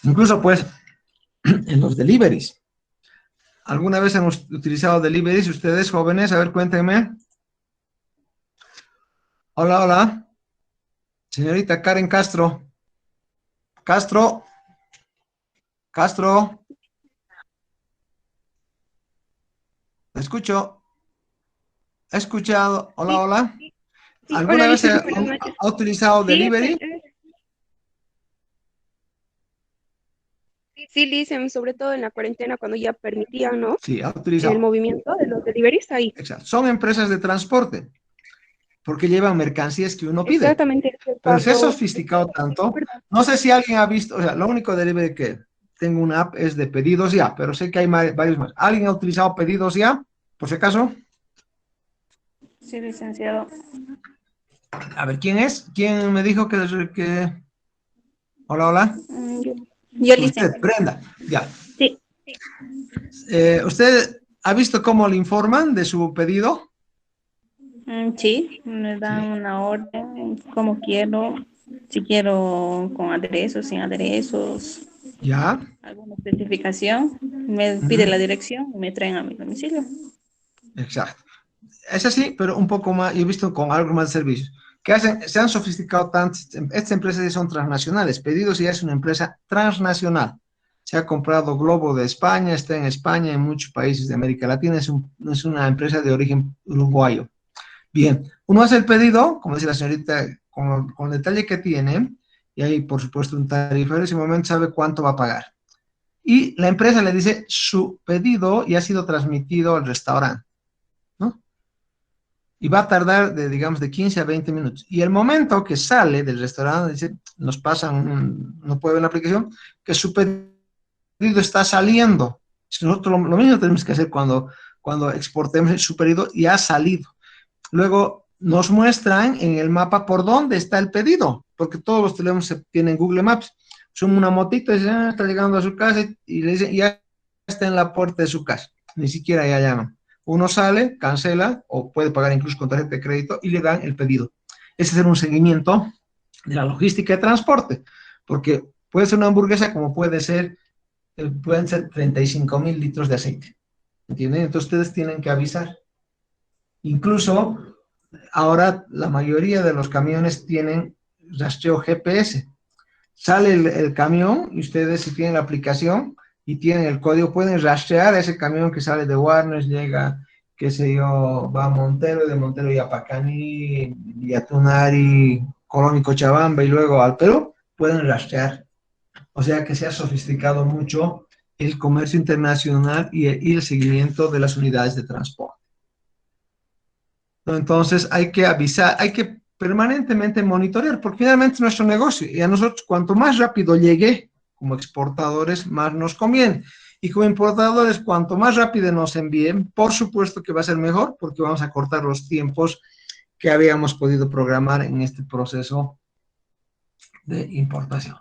Incluso, pues, en los deliveries. ¿Alguna vez hemos utilizado deliveries? Ustedes, jóvenes, a ver, cuéntenme. Hola, hola. Señorita Karen Castro. Castro. ¿La escucho? ¿Ha escuchado? Hola, Sí, hola. sí, ¿Alguna hola, vez Lice, buenas noches. ha utilizado Sí, delivery? sí, Lice, sobre todo en la cuarentena cuando ya permitían, ¿no? Sí, ha El utilizado. movimiento de los deliveries ahí. Exacto. Son empresas de transporte, porque llevan mercancías que uno pide. Exactamente. Pero se ha Cuando... sofisticado tanto. No sé si alguien ha visto, o sea, lo único delivery que tengo una app es de pedidos ya, pero sé que hay varios más. ¿Alguien ha utilizado pedidos ya, por si acaso? Sí, licenciado. A ver, ¿quién es? ¿Quién me dijo que... Hola, hola. Yo, Usted, Lice. Brenda. Ya. Sí. ¿Usted ha visto cómo le informan de su pedido? Sí, me dan Sí. una orden, como quiero, si quiero con aderezos, sin aderezos, Ya. alguna especificación, me pide la dirección y me traen a mi domicilio. Exacto. Es así, pero un poco más, yo he visto con algo más de servicios. ¿Qué hacen? Se han sofisticado tanto. Estas empresas ya son transnacionales. Pedidos ya es una empresa transnacional. Se ha comprado Globo de España, está en España, en muchos países de América Latina. Es una empresa de origen uruguayo. Bien, uno hace el pedido, como dice la señorita, con el detalle que tiene, y hay, por supuesto, un tarifario. En ese momento sabe cuánto va a pagar. Y la empresa le dice, su pedido ya ha sido transmitido al restaurante, ¿no? Y va a tardar, digamos, de 15 a 20 minutos. Y el momento que sale del restaurante, dice, nos pasan, no puede ver la aplicación, que su pedido está saliendo. Nosotros lo mismo tenemos que hacer cuando exportemos su pedido y ha salido. Luego nos muestran en el mapa por dónde está el pedido, porque todos los teléfonos tienen Google Maps. Son una motito y dicen, está llegando a su casa y le dicen, ya está en la puerta de su casa. Ni siquiera ya llaman. Uno sale, cancela o puede pagar incluso con tarjeta de crédito y le dan el pedido. Ese es hacer un seguimiento de la logística de transporte, porque puede ser una hamburguesa como pueden ser 35.000 litros de aceite. ¿Entienden? Entonces ustedes tienen que avisar. Incluso ahora la mayoría de los camiones tienen rastreo GPS. Sale el camión y ustedes, si tienen la aplicación y tienen el código, pueden rastrear a ese camión que sale de Warnes, llega, qué sé yo, va a Montero, de Montero y a Pacaní, Yatunari, Colón y Cochabamba y luego al Perú, pueden rastrear. O sea que se ha sofisticado mucho el comercio internacional y el seguimiento de las unidades de transporte. Entonces hay que avisar, hay que permanentemente monitorear, porque finalmente es nuestro negocio y a nosotros cuanto más rápido llegue como exportadores, más nos conviene. Y como importadores, cuanto más rápido nos envíen, por supuesto que va a ser mejor, porque vamos a cortar los tiempos que habíamos podido programar en este proceso de importación.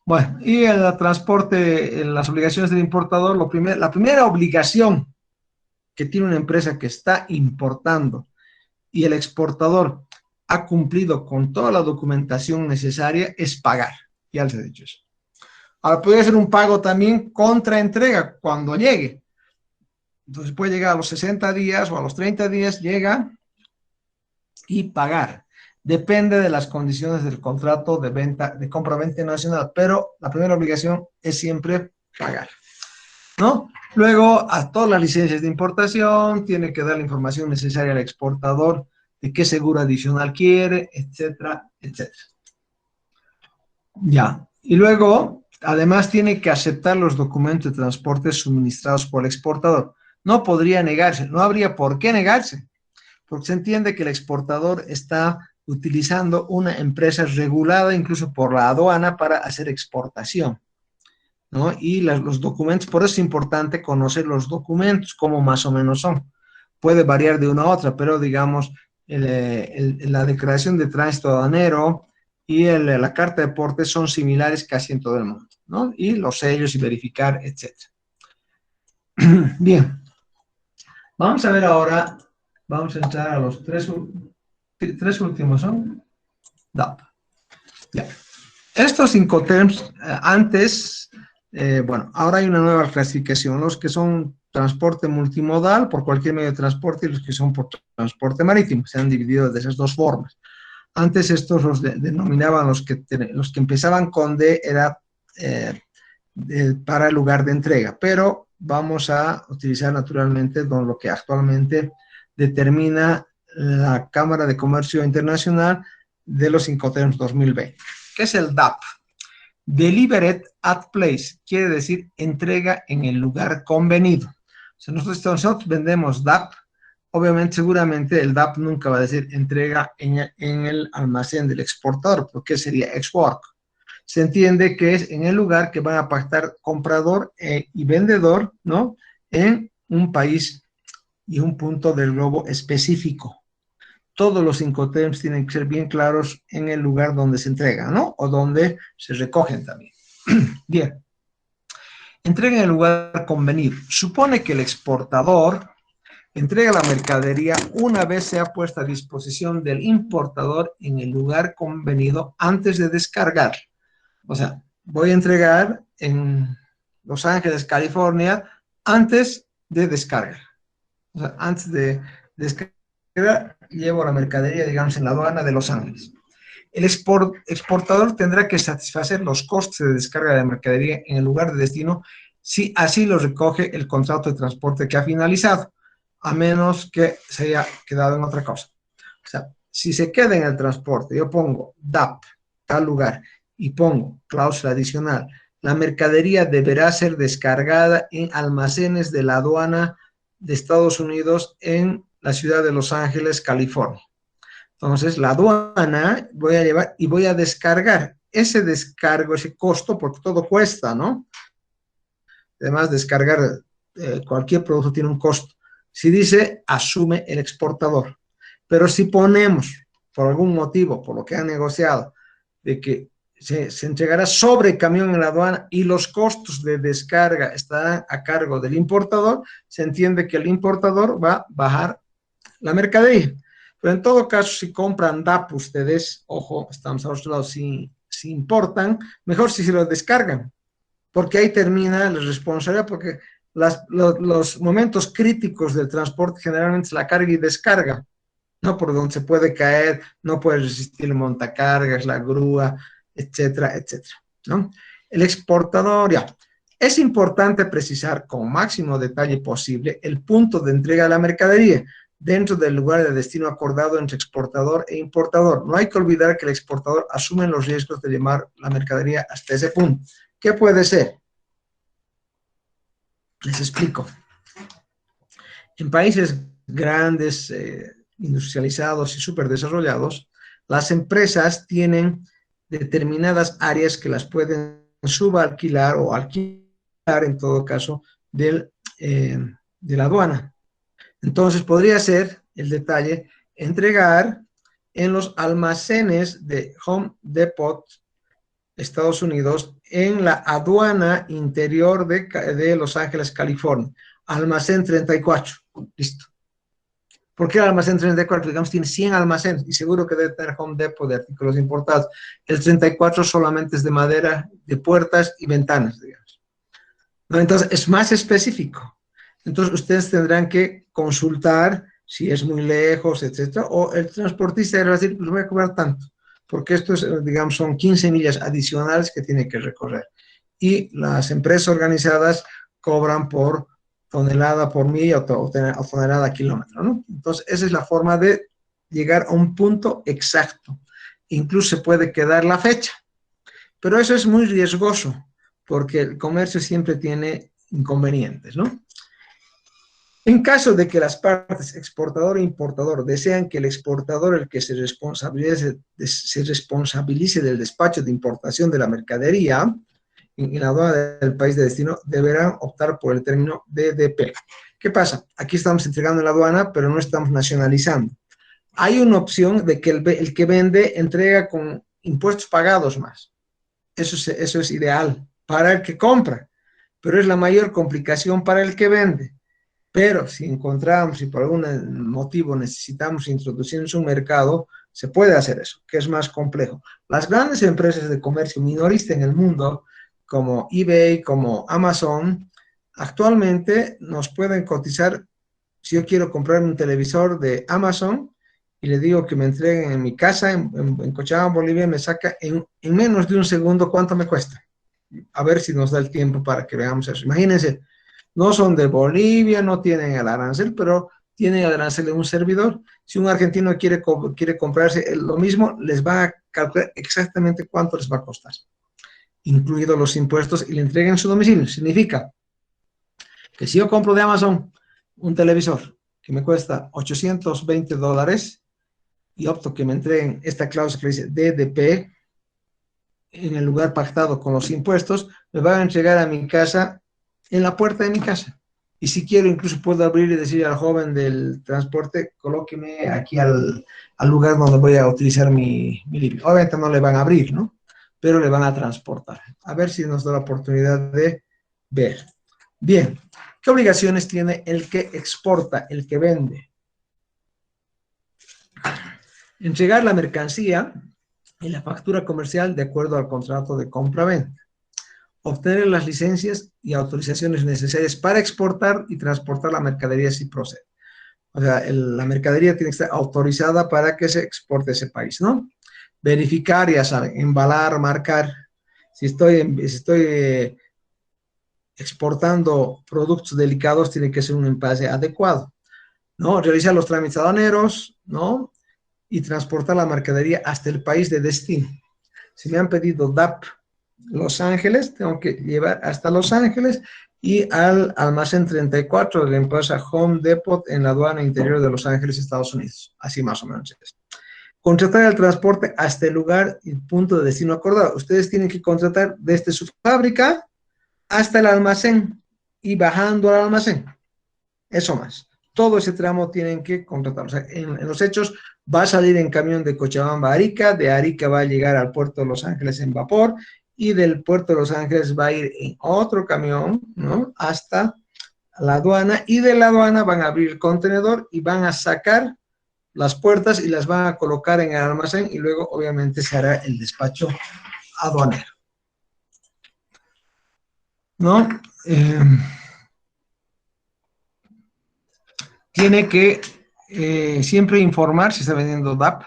Bueno, y el transporte, en las obligaciones del importador, la primera obligación que tiene una empresa que está importando y el exportador ha cumplido con toda la documentación necesaria es pagar. Ya les he dicho eso. Ahora puede ser un pago también contra entrega cuando llegue. Entonces puede llegar a los 60 días o a los 30 días, llega y pagar. Depende de las condiciones del contrato de venta, de compra-venta nacional, pero la primera obligación es siempre pagar, ¿no? Luego, a todas las licencias de importación, tiene que dar la información necesaria al exportador de qué seguro adicional quiere, etcétera, etcétera. Ya. Y luego, además, tiene que aceptar los documentos de transporte suministrados por el exportador. No podría negarse, no habría por qué negarse, porque se entiende que el exportador está utilizando una empresa regulada incluso por la aduana para hacer exportación, ¿no? Y los documentos, por eso es importante conocer los documentos, cómo más o menos son. Puede variar de una a otra, pero digamos, la declaración de tránsito aduanero y la carta de porte son similares casi en todo el mundo, ¿no? Y los sellos y verificar, etc. Bien, vamos a ver ahora, vamos a entrar a los tres últimos, ¿son? DAP. Ya. Estos Incoterms, antes, bueno, ahora hay una nueva clasificación, los que son transporte multimodal por cualquier medio de transporte y los que son por transporte marítimo, se han dividido de esas dos formas. Antes estos los denominaban los que empezaban con D, era para el lugar de entrega, pero vamos a utilizar naturalmente lo que actualmente determina la Cámara de Comercio Internacional de los Incoterms 2020. ¿Qué es el DAP? Delivered at place, quiere decir entrega en el lugar convenido. O sea, nosotros vendemos DAP, obviamente, seguramente el DAP nunca va a decir entrega en el almacén del exportador, porque sería ex-work. Se entiende que es en el lugar que van a pactar comprador y vendedor, ¿no? En un país y un punto del globo específico. Todos los Incoterms tienen que ser bien claros en el lugar donde se entregan, ¿no? O donde se recogen también. Bien. Entrega en el lugar convenido. Supone que el exportador entrega la mercadería una vez sea puesta a disposición del importador en el lugar convenido antes de descargar. O sea, voy a entregar en Los Ángeles, California, antes de descargar. O sea, antes de descargar, llevo la mercadería, digamos, en la aduana de Los Ángeles. El exportador tendrá que satisfacer los costes de descarga de la mercadería en el lugar de destino si así lo recoge el contrato de transporte que ha finalizado, a menos que se haya quedado en otra cosa. O sea, si se queda en el transporte, yo pongo DAP, tal lugar, y pongo cláusula adicional, la mercadería deberá ser descargada en almacenes de la aduana de Estados Unidos en la ciudad de Los Ángeles, California. Entonces, la aduana voy a llevar y voy a descargar ese descargo, ese costo, porque todo cuesta, ¿no? Además, descargar cualquier producto tiene un costo. Si dice, asume el exportador. Pero si ponemos, por algún motivo, por lo que han negociado, de que se entregará sobre camión en la aduana y los costos de descarga estarán a cargo del importador, se entiende que el importador va a bajar la mercadería. Pero en todo caso, si compran DAP ustedes, ojo, estamos a otro lado, si importan, mejor si se lo descargan, porque ahí termina la responsabilidad, porque los momentos críticos del transporte generalmente es la carga y descarga, ¿no? Por donde se puede caer, no puede resistir el montacargas, la grúa, etcétera, etcétera, ¿no? El exportador, ya. Es importante precisar con máximo detalle posible el punto de entrega de la mercadería dentro del lugar de destino acordado entre exportador e importador. No hay que olvidar que el exportador asume los riesgos de llevar la mercadería hasta ese punto. ¿Qué puede ser? Les explico. En países grandes, industrializados y súper desarrollados, las empresas tienen determinadas áreas que las pueden subalquilar o alquilar, en todo caso, de la aduana. Entonces, podría ser el detalle, entregar en los almacenes de Home Depot Estados Unidos, en la aduana interior de Los Ángeles, California. Almacén 34. Listo. ¿Por qué el almacén 34? Digamos, tiene 100 almacenes y seguro que debe tener Home Depot de artículos importados. El 34 solamente es de madera, de puertas y ventanas, digamos. ¿No? Entonces, es más específico. Entonces, ustedes tendrán que consultar si es muy lejos, etcétera, o el transportista va a decir, pues voy a cobrar tanto, porque esto es, digamos, son 15 millas adicionales que tiene que recorrer. Y las empresas organizadas cobran por tonelada por milla o tonelada kilómetro, ¿no? Entonces, esa es la forma de llegar a un punto exacto. Incluso se puede quedar la fecha, pero eso es muy riesgoso, porque el comercio siempre tiene inconvenientes, ¿no? En caso de que las partes exportador e importador desean que el exportador el que se responsabilice del despacho de importación de la mercadería en la aduana del país de destino, deberán optar por el término DDP. ¿Qué pasa? Aquí estamos entregando en la aduana, pero no estamos nacionalizando. Hay una opción de que el que vende entrega con impuestos pagados más. Eso es ideal para el que compra, pero es la mayor complicación para el que vende. Pero si encontramos, si por algún motivo necesitamos introducir en su mercado, se puede hacer eso, que es más complejo. Las grandes empresas de comercio minorista en el mundo, como eBay, como Amazon, actualmente nos pueden cotizar. Si yo quiero comprar un televisor de Amazon y le digo que me entreguen en mi casa, en Cochabamba, Bolivia, me saca en menos de un segundo cuánto me cuesta. A ver si nos da el tiempo para que veamos eso. Imagínense, no son de Bolivia, no tienen el arancel, pero tienen el arancel de un servidor. Si un argentino quiere comprarse lo mismo, les va a calcular exactamente cuánto les va a costar, incluidos los impuestos, y le entreguen en su domicilio. Significa que si yo compro de Amazon un televisor que me cuesta $820 y opto que me entreguen esta cláusula que dice DDP en el lugar pactado con los impuestos, me van a entregar a mi casa, en la puerta de mi casa. Y si quiero, incluso puedo abrir y decir al joven del transporte, colóqueme aquí al lugar donde voy a utilizar mi living. Obviamente no le van a abrir, ¿no? Pero le van a transportar. A ver si nos da la oportunidad de ver. Bien, ¿qué obligaciones tiene el que exporta, el que vende? Entregar la mercancía y la factura comercial de acuerdo al contrato de compra-venta. Obtener las licencias y autorizaciones necesarias para exportar y transportar la mercadería si procede. O sea, la mercadería tiene que estar autorizada para que se exporte a ese país, ¿no? Verificar, ya saben, embalar, marcar. Si estoy exportando productos delicados, tiene que ser un envase adecuado, ¿no? Realizar los trámites aduaneros, ¿no? Y transportar la mercadería hasta el país de destino. Si me han pedido DAP Los Ángeles, tengo que llevar hasta Los Ángeles y al almacén 34 de la empresa Home Depot en la aduana interior de Los Ángeles, Estados Unidos. Así más o menos es. Contratar el transporte hasta el lugar y punto de destino acordado. Ustedes tienen que contratar desde su fábrica hasta el almacén y bajando al almacén. Eso más. Todo ese tramo tienen que contratar. O sea, en los hechos va a salir en camión de Cochabamba a Arica, de Arica va a llegar al puerto de Los Ángeles en vapor, y del puerto de Los Ángeles va a ir en otro camión, ¿no? Hasta la aduana, y de la aduana van a abrir el contenedor y van a sacar las puertas y las van a colocar en el almacén, y luego obviamente se hará el despacho aduanero, ¿no? Tiene que siempre informar, si está vendiendo DAP,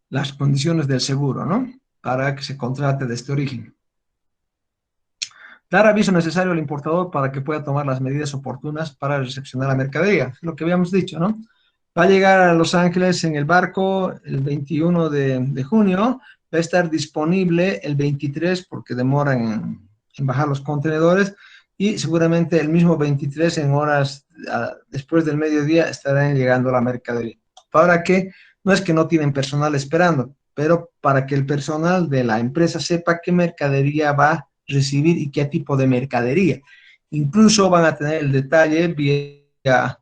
las condiciones del seguro, ¿no? Para que se contrate de este origen. Dar aviso necesario al importador para que pueda tomar las medidas oportunas para recepcionar la mercadería. Lo que habíamos dicho, ¿no? Va a llegar a Los Ángeles en el barco el 21 de junio, va a estar disponible el 23 porque demoran en bajar los contenedores, y seguramente el mismo 23 en horas después del mediodía estarán llegando la mercadería. ¿Para qué? No es que no tienen personal esperando, pero para que el personal de la empresa sepa qué mercadería va a recibir y qué tipo de mercadería. Incluso van a tener el detalle vía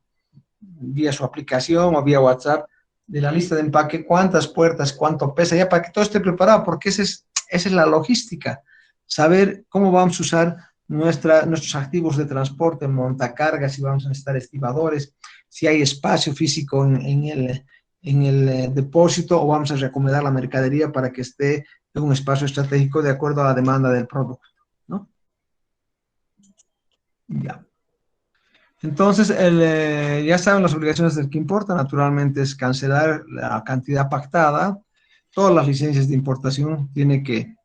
su aplicación o vía WhatsApp de la lista de empaque, cuántas puertas, cuánto pesa, ya para que todo esté preparado, porque ese es Esa es la logística, saber cómo vamos a usar nuestros activos de transporte, montacargas, si vamos a necesitar estibadores, si hay espacio físico en el depósito, o vamos a recomendar la mercadería para que esté en un espacio estratégico de acuerdo a la demanda del producto, ¿no? Ya. Entonces, ya saben las obligaciones del que importa, naturalmente es cancelar la cantidad pactada. Todas las licencias de importación tiene que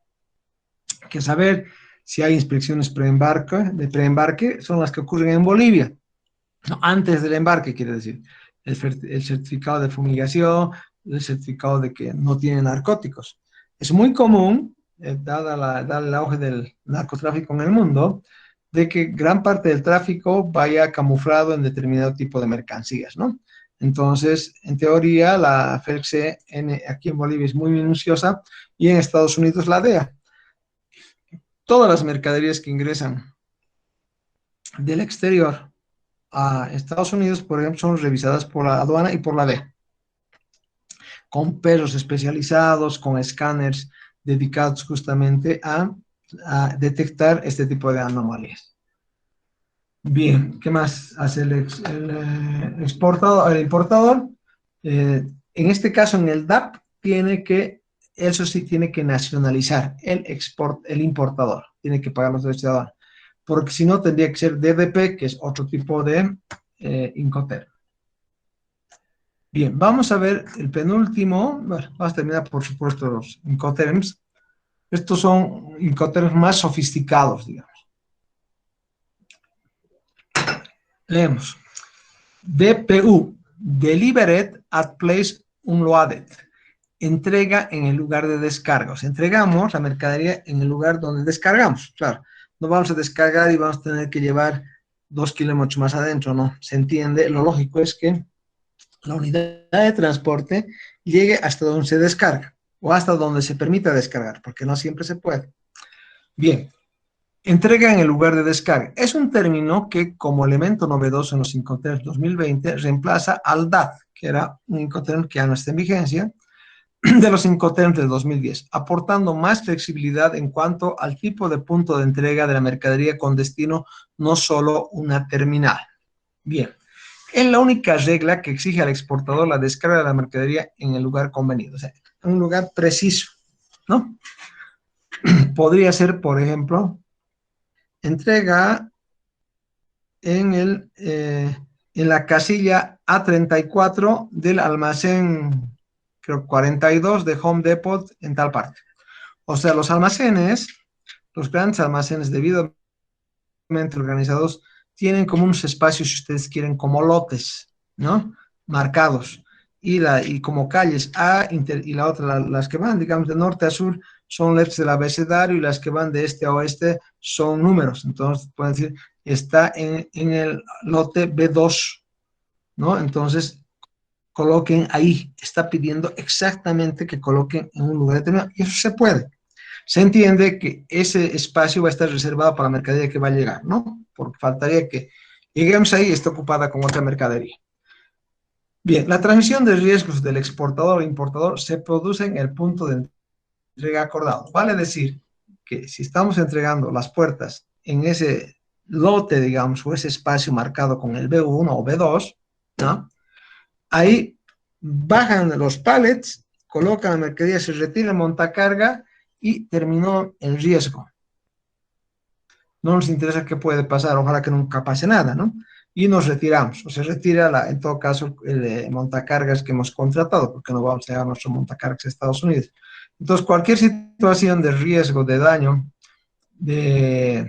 saber si hay inspecciones de preembarque, son las que ocurren en Bolivia, no, antes del embarque, quiere decir, el certificado de fumigación, el certificado de que no tiene narcóticos. Es muy común, dada el auge del narcotráfico en el mundo, de que gran parte del tráfico vaya camuflado en determinado tipo de mercancías, ¿no? Entonces, en teoría, la FELCE aquí en Bolivia es muy minuciosa y en Estados Unidos la DEA. Todas las mercaderías que ingresan del exterior a Estados Unidos, por ejemplo, son revisadas por la aduana y por la DEA, con perros especializados, con escáneres dedicados justamente a detectar este tipo de anomalías. Bien, ¿qué más hace el importador? En este caso, en el DAP, eso sí tiene que nacionalizar el importador, tiene que pagar los derechos de aduana, porque si no tendría que ser DDP, que es otro tipo de Incoterm. Bien, vamos a ver el penúltimo. Bueno, vamos a terminar, por supuesto, los Incoterms. Estos son Incoterms más sofisticados, digamos. Leemos. DPU, Delivered at Place Unloaded. Entrega en el lugar de descarga. O sea, entregamos la mercadería en el lugar donde descargamos. Claro, no vamos a descargar y vamos a tener que llevar 2 kilómetros más adentro, ¿no? Se entiende. Lo lógico es que la unidad de transporte llegue hasta donde se descarga o hasta donde se permita descargar, porque no siempre se puede. Bien. Entrega en el lugar de descarga. Es un término que, como elemento novedoso en los Incoterms 2020, reemplaza al DAT, que era un Incoterm que ya no está en vigencia, de los Incoterms del 2010, aportando más flexibilidad en cuanto al tipo de punto de entrega de la mercadería con destino, no solo una terminal. Bien, es la única regla que exige al exportador la descarga de la mercadería en el lugar convenido, o sea, en un lugar preciso, ¿no? Podría ser, por ejemplo, entrega en la casilla A34 del almacén, creo 42 de Home Depot en tal parte. O sea, los almacenes, los grandes almacenes debidamente organizados, tienen como unos espacios, si ustedes quieren, como lotes, ¿no? Marcados. Y como calles A y la otra, las que van, digamos, de norte a sur, son letras del abecedario, y las que van de este a oeste son números. Entonces, pueden decir, está en el lote B2, ¿no? Entonces, coloquen ahí. Está pidiendo exactamente que coloquen en un lugar determinado, y eso se puede. Se entiende que ese espacio va a estar reservado para la mercadería que va a llegar, ¿no? Porque faltaría que lleguemos ahí y esté ocupada con otra mercadería. Bien, la transmisión de riesgos del exportador e importador se produce en el punto de entrega acordado. Vale decir que si estamos entregando las puertas en ese lote, digamos, o ese espacio marcado con el B1 o B2, ¿no? Ahí bajan los pallets, colocan la mercadería, se retira el montacarga y terminó el riesgo. No nos interesa qué puede pasar, ojalá que nunca pase nada, ¿no? Y nos retiramos, o se retira, en todo caso, el montacargas que hemos contratado, porque no vamos a llevar nuestro montacargas a Estados Unidos. Entonces, cualquier situación de riesgo, de daño, de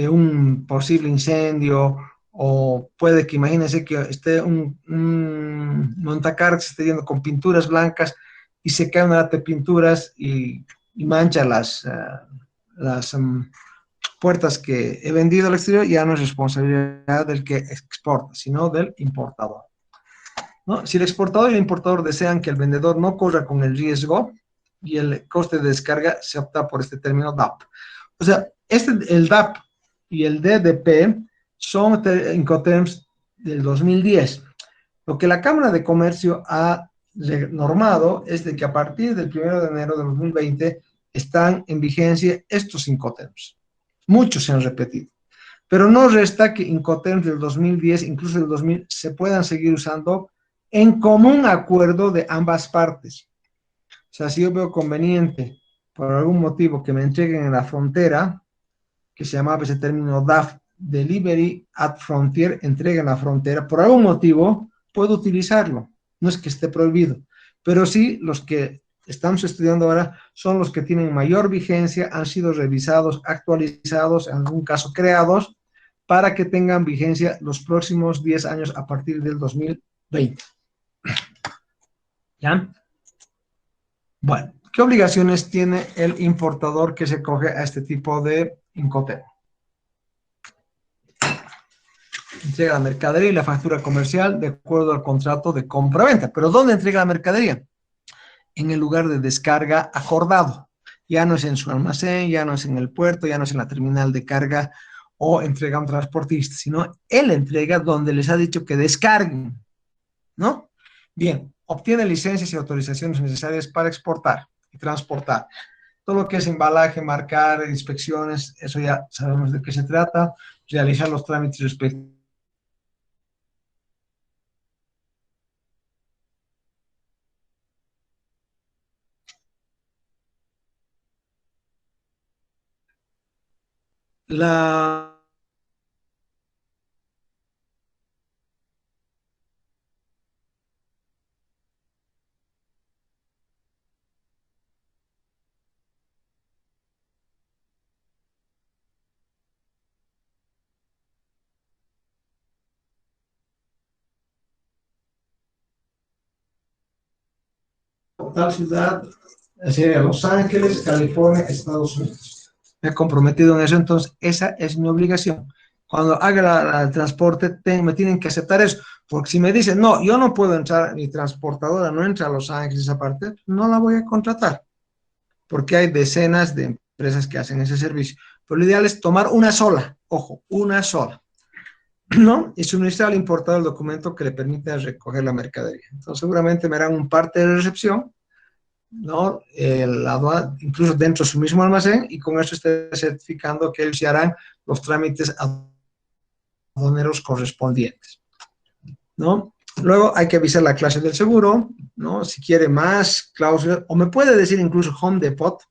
un posible incendio, o puede que, imagínense que esté un montacargas esté yendo con pinturas blancas y se cae una lata de pinturas y mancha las puertas que he vendido al exterior, ya no es responsabilidad del que exporta, sino del importador, ¿no? Si el exportador y el importador desean que el vendedor no corra con el riesgo y el coste de descarga, se opta por este término DAP. O sea, el DAP y el DDP son Incoterms del 2010. Lo que la Cámara de Comercio ha normado es de que a partir del 1 de enero de 2020 están en vigencia estos Incoterms. Muchos se han repetido. Pero no resta que Incoterms del 2010, incluso del 2000, se puedan seguir usando en común acuerdo de ambas partes. O sea, si yo veo conveniente, por algún motivo, que me entreguen en la frontera, que se llamaba ese término DAF, Delivery at Frontier, entrega en la frontera, por algún motivo, puedo utilizarlo. No es que esté prohibido, pero sí los que estamos estudiando ahora son los que tienen mayor vigencia, han sido revisados, actualizados, en algún caso creados, para que tengan vigencia los próximos 10 años a partir del 2020. ¿Ya? Bueno, ¿qué obligaciones tiene el importador que se coge a este tipo de Incoterm? Entrega la mercadería y la factura comercial de acuerdo al contrato de compra-venta. ¿Pero dónde entrega la mercadería? En el lugar de descarga acordado. Ya no es en su almacén, ya no es en el puerto, ya no es en la terminal de carga o entrega a un transportista, sino él entrega donde les ha dicho que descarguen, ¿no? Bien, obtiene licencias y autorizaciones necesarias para exportar y transportar. Todo lo que es embalaje, marcar, inspecciones, eso ya sabemos de qué se trata, realizar los trámites respectivos. La tal ciudad, sería Los Ángeles, California, Estados Unidos. Me he comprometido en eso, entonces esa es mi obligación. Cuando haga el transporte, me tienen que aceptar eso, porque si me dicen, no, yo no puedo entrar, mi transportadora no entra a Los Ángeles, esa parte, no la voy a contratar, porque hay decenas de empresas que hacen ese servicio. Pero lo ideal es tomar una sola, ojo, una sola, ¿no? Y suministrar al importador el documento que le permita recoger la mercadería. Entonces seguramente me harán un parte de recepción, ¿no? Incluso dentro de su mismo almacén, y con eso esté certificando que ellos se harán los trámites aduaneros correspondientes, ¿no? Luego hay que avisar la clase del seguro, ¿no? Si quiere más cláusulas, o me puede decir incluso Home Depot.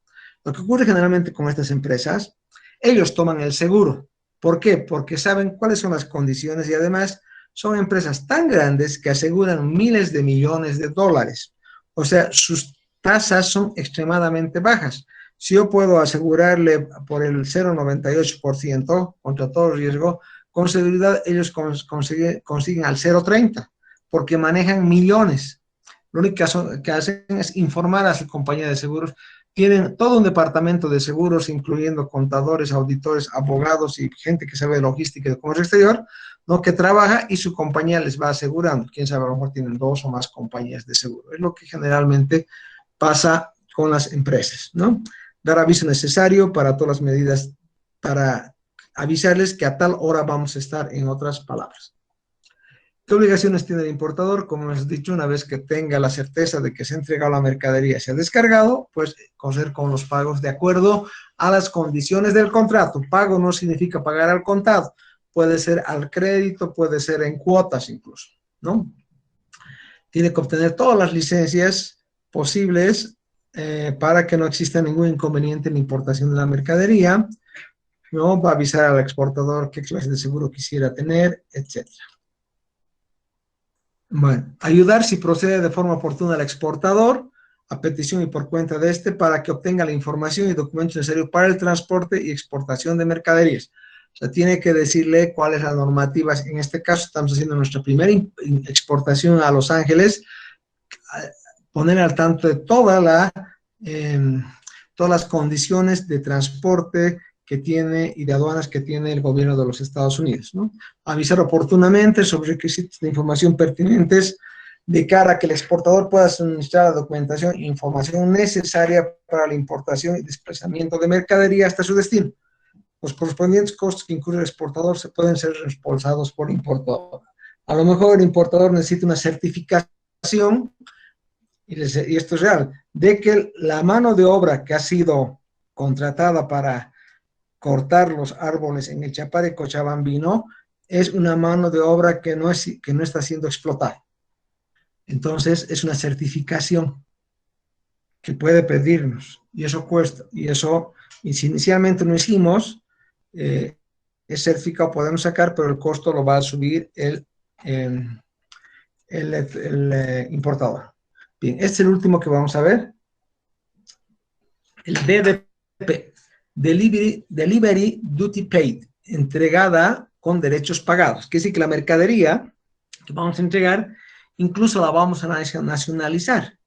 Lo que ocurre generalmente con estas empresas, ellos toman el seguro. ¿Por qué? Porque saben cuáles son las condiciones y además son empresas tan grandes que aseguran miles de millones de dólares. O sea, sus tasas son extremadamente bajas. Si yo puedo asegurarle por el 0,98% contra todo riesgo, con seguridad ellos consiguen al 0,30%, porque manejan millones. Lo único que hacen es informar a su compañía de seguros. Tienen todo un departamento de seguros, incluyendo contadores, auditores, abogados y gente que sabe de logística y de comercio exterior, ¿no? Que trabaja y su compañía les va asegurando. Quién sabe, a lo mejor tienen 2 o más compañías de seguro. Es lo que generalmente pasa con las empresas, ¿no? Dar aviso necesario para todas las medidas, para avisarles que a tal hora vamos a estar, en otras palabras. ¿Qué obligaciones tiene el importador? Como hemos dicho, una vez que tenga la certeza de que se ha entregado la mercadería y se ha descargado, pues coser con los pagos de acuerdo a las condiciones del contrato. Pago no significa pagar al contado, puede ser al crédito, puede ser en cuotas incluso, ¿no? Tiene que obtener todas las licencias posibles para que no exista ningún inconveniente en la importación de la mercadería, ¿no? Va a avisar al exportador qué clase de seguro quisiera tener, etc. Bueno, ayudar si procede de forma oportuna al exportador, a petición y por cuenta de este, para que obtenga la información y documentos necesarios para el transporte y exportación de mercaderías. O sea, tiene que decirle cuáles son las normativas. En este caso, estamos haciendo nuestra primera exportación a Los Ángeles, poner al tanto de todas las condiciones de transporte que tiene y de aduanas que tiene el gobierno de los Estados Unidos, ¿no? Avisar oportunamente sobre requisitos de información pertinentes de cara a que el exportador pueda suministrar la documentación e información necesaria para la importación y desplazamiento de mercadería hasta su destino. Los correspondientes costos que incurre el exportador se pueden ser reembolsados por el importador. A lo mejor el importador necesita una certificación y esto es real, de que la mano de obra que ha sido contratada para cortar los árboles en el Chapare Cochabambino es una mano de obra que no está siendo explotada. Entonces, es una certificación que puede pedirnos, y eso cuesta, y si inicialmente no hicimos, el certificado podemos sacar, pero el costo lo va a subir el importador. Bien, este es el último que vamos a ver, el DDP, Delivery Duty Paid, entregada con derechos pagados. Quiere decir que la mercadería que vamos a entregar, incluso la vamos a nacionalizar.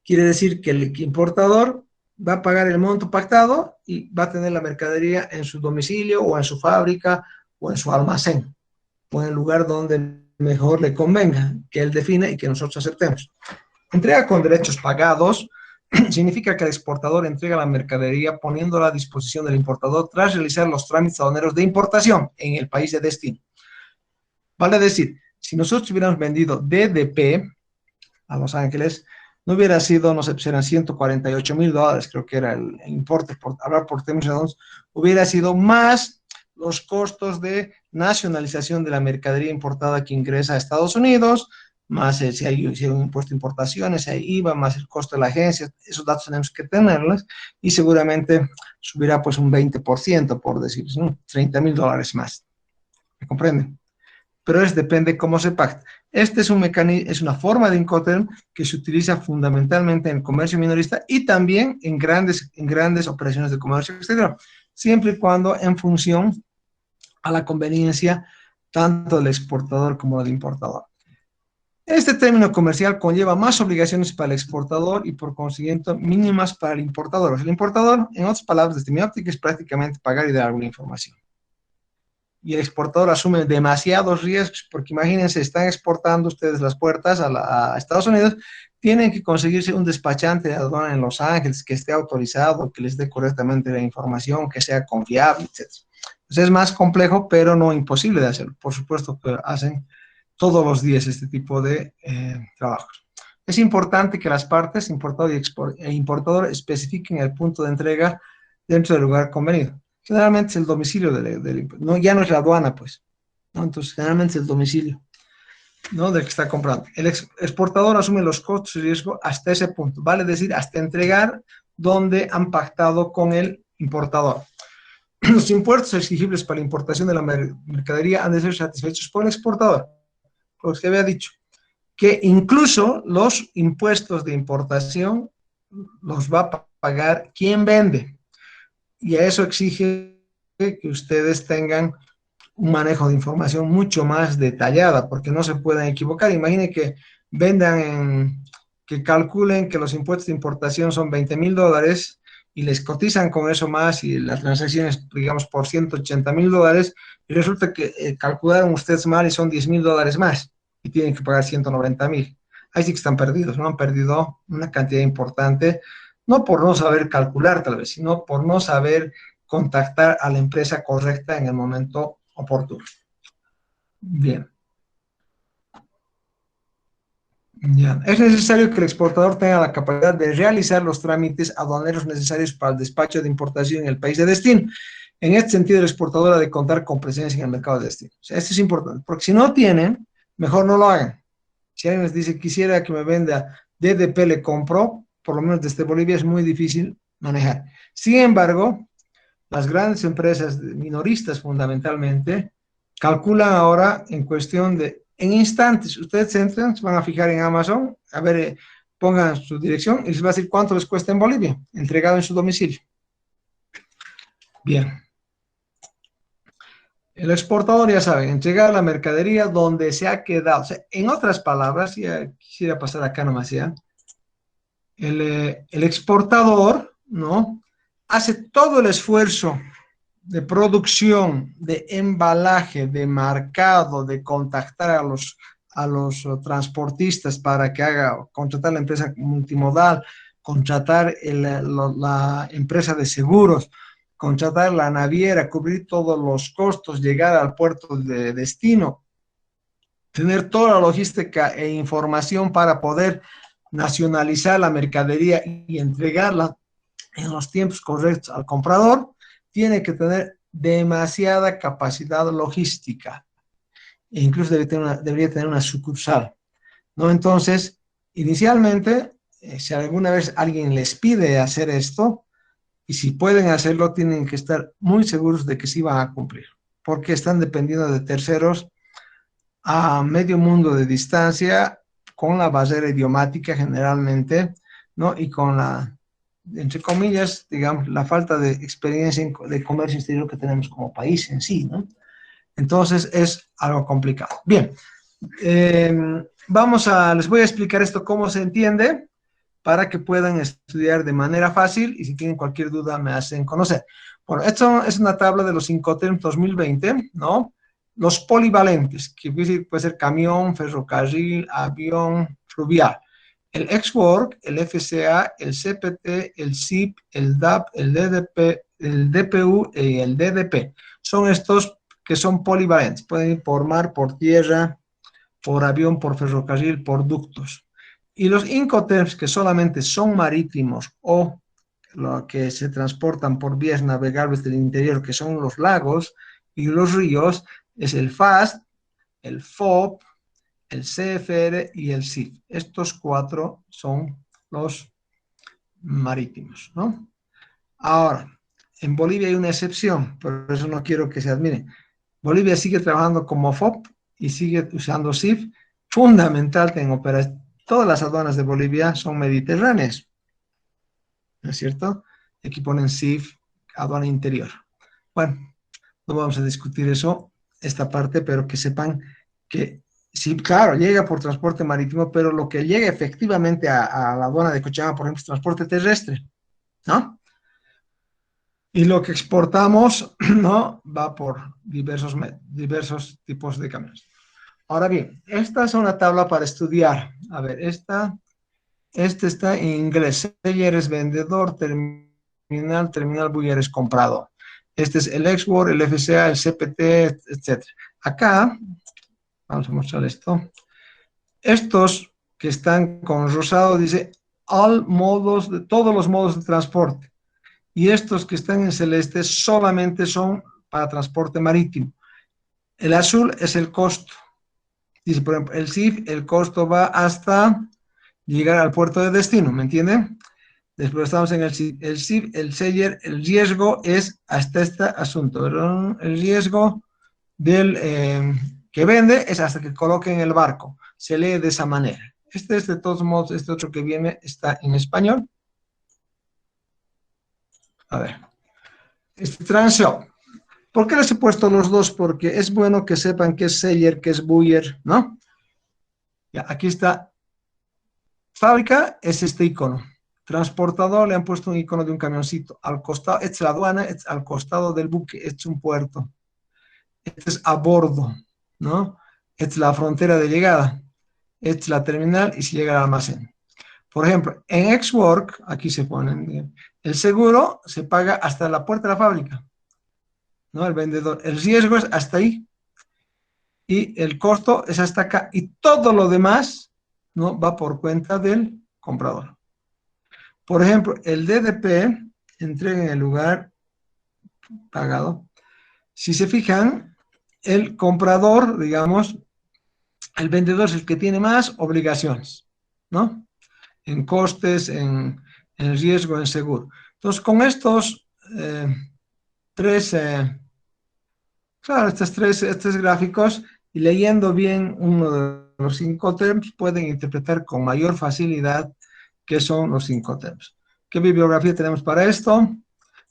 Quiere decir que el importador va a pagar el monto pactado y va a tener la mercadería en su domicilio o en su fábrica o en su almacén o en el lugar donde mejor le convenga, que él defina y que nosotros aceptemos. Entrega con derechos pagados significa que el exportador entrega la mercadería poniéndola a disposición del importador tras realizar los trámites aduaneros de importación en el país de destino. Vale decir, si nosotros hubiéramos vendido DDP a Los Ángeles, no hubiera sido, no sé, pues eran $148,000, creo que era el importe, por hablar por términos redondos, hubiera sido más los costos de nacionalización de la mercadería importada que ingresa a Estados Unidos, más si hay un impuesto de importaciones, si hay IVA, más el costo de la agencia. Esos datos tenemos que tenerlos, y seguramente subirá pues un 20%, por decir, ¿no? $30,000 más. ¿Me comprenden? Pero depende cómo se pacta. Este es un mecanismo, es una forma de Incoterm que se utiliza fundamentalmente en el comercio minorista y también en grandes operaciones de comercio exterior, siempre y cuando en función a la conveniencia tanto del exportador como del importador. Este término comercial conlleva más obligaciones para el exportador y por consiguiente mínimas para el importador. O sea, el importador, en otras palabras, desde mi óptica, es prácticamente pagar y dar alguna información. Y el exportador asume demasiados riesgos, porque imagínense, están exportando ustedes las puertas a Estados Unidos, tienen que conseguirse un despachante de aduana en Los Ángeles que esté autorizado, que les dé correctamente la información, que sea confiable, etc. Entonces es más complejo, pero no imposible de hacerlo. Por supuesto que hacen todos los días este tipo de trabajos. Es importante que las partes, importador e importador, especifiquen el punto de entrega dentro del lugar convenido. Generalmente es el domicilio no, ya no es la aduana, pues, ¿no? Entonces, generalmente es el domicilio, ¿no?, del que está comprando. El exportador asume los costos y riesgos hasta ese punto, vale decir, hasta entregar donde han pactado con el importador. Los impuestos exigibles para la importación de la mercadería han de ser satisfechos por el exportador. Porque había dicho que incluso los impuestos de importación los va a pagar quien vende. Y a eso exige que ustedes tengan un manejo de información mucho más detallada, porque no se pueden equivocar. Imaginen que que calculen que los impuestos de importación son $20,000 y les cotizan con eso más y las transacciones, digamos, por $180,000 y resulta que calcularon ustedes mal y son $10,000 más y tienen que pagar 190,000. Ahí sí que están perdidos, ¿no? Han perdido una cantidad importante, no por no saber calcular tal vez, sino por no saber contactar a la empresa correcta en el momento oportuno. Bien. Ya. Es necesario que el exportador tenga la capacidad de realizar los trámites aduaneros necesarios para el despacho de importación en el país de destino. En este sentido, el exportador ha de contar con presencia en el mercado de destino. O sea, esto es importante, porque si no tienen, mejor no lo hagan. Si alguien les dice, quisiera que me venda DDP, le compro, por lo menos desde Bolivia es muy difícil manejar. Sin embargo, las grandes empresas minoristas fundamentalmente calculan ahora en cuestión de, en instantes, ustedes entran, se van a fijar en Amazon, a ver, pongan su dirección y les va a decir cuánto les cuesta en Bolivia, entregado en su domicilio. Bien. El exportador, ya saben, entregar la mercadería donde se ha quedado. O sea, en otras palabras, ya quisiera pasar acá nomás ya, el exportador, ¿no?, hace todo el esfuerzo de producción, de embalaje, de marcado, de contactar a los transportistas para que contratar la empresa multimodal, contratar la empresa de seguros, contratar la naviera, cubrir todos los costos, llegar al puerto de destino, tener toda la logística e información para poder nacionalizar la mercadería y entregarla en los tiempos correctos al comprador, tiene que tener demasiada capacidad logística. E incluso debería tener una sucursal, ¿no? Entonces, inicialmente, si alguna vez alguien les pide hacer esto, y si pueden hacerlo, tienen que estar muy seguros de que sí van a cumplir, porque están dependiendo de terceros a medio mundo de distancia, con la barrera idiomática generalmente, ¿no? Y con la, entre comillas, digamos, la falta de experiencia de comercio exterior que tenemos como país en sí, ¿no? Entonces es algo complicado. Bien, les voy a explicar esto cómo se entiende para que puedan estudiar de manera fácil y si tienen cualquier duda me hacen conocer. Bueno, esto es una tabla de los Incoterms 2020, ¿no? Los polivalentes, que puede ser camión, ferrocarril, avión, fluvial. El ex-work, el FCA, el CPT, el SIP, el DAP, el DDP, el DPU y el DDP. Son estos que son polivalentes. Pueden ir por mar, por tierra, por avión, por ferrocarril, por ductos. Y los Incoterms, que solamente son marítimos o lo que se transportan por vías navegables del interior, que son los lagos y los ríos, es el FAST, el FOB, el CFR y el SIF. Estos 4 son los marítimos, ¿no? Ahora, en Bolivia hay una excepción, por eso no quiero que se admire. Bolivia sigue trabajando como FOB y sigue usando SIF, fundamental en operación. Todas las aduanas de Bolivia son mediterráneas, ¿no es cierto? Aquí ponen SIF, aduana interior. Bueno, no vamos a discutir eso, esta parte, pero que sepan que sí, claro, llega por transporte marítimo, pero lo que llega efectivamente a la aduana de Cochabamba, por ejemplo, es transporte terrestre, ¿no? Y lo que exportamos, ¿no? Va por diversos tipos de camiones. Ahora bien, esta es una tabla para estudiar. A ver, este está en inglés. Seller es vendedor, terminal buyer es comprador. Este es el export, el FCA, el CPT, etc. Acá, vamos a mostrar esto. Estos que están con rosado dice todos los modos de transporte. Y estos que están en celeste solamente son para transporte marítimo. El azul es el costo. Dice, por ejemplo, el SIF, el costo va hasta llegar al puerto de destino, ¿me entienden? Después estamos en el SIF, el seller, el riesgo es hasta este asunto, ¿verdad? El riesgo del que vende es hasta que coloque en el barco. Se lee de esa manera. Este es de todos modos, este otro que viene está en español. A ver. Este transshop. ¿Por qué les he puesto los dos? Porque es bueno que sepan qué es seller, qué es buyer, ¿no? Ya, aquí está. Fábrica es este icono. Transportador le han puesto un icono de un camioncito. Al costado, es la aduana, es al costado del buque, es un puerto. Este es a bordo, ¿no? Es la frontera de llegada. Es la terminal y se llega al almacén. Por ejemplo, en ex-work, aquí se ponen, el seguro se paga hasta la puerta de la fábrica, ¿no? El vendedor. El riesgo es hasta ahí. Y el costo es hasta acá. Y todo lo demás, ¿no? Va por cuenta del comprador. Por ejemplo, el DDP, entrega en el lugar pagado. Si se fijan, el comprador, digamos, el vendedor es el que tiene más obligaciones, ¿no? En costes, en riesgo, en seguro. Entonces, con estos estos gráficos y leyendo bien uno de los Incoterms, pueden interpretar con mayor facilidad qué son los Incoterms. ¿Qué bibliografía tenemos para esto?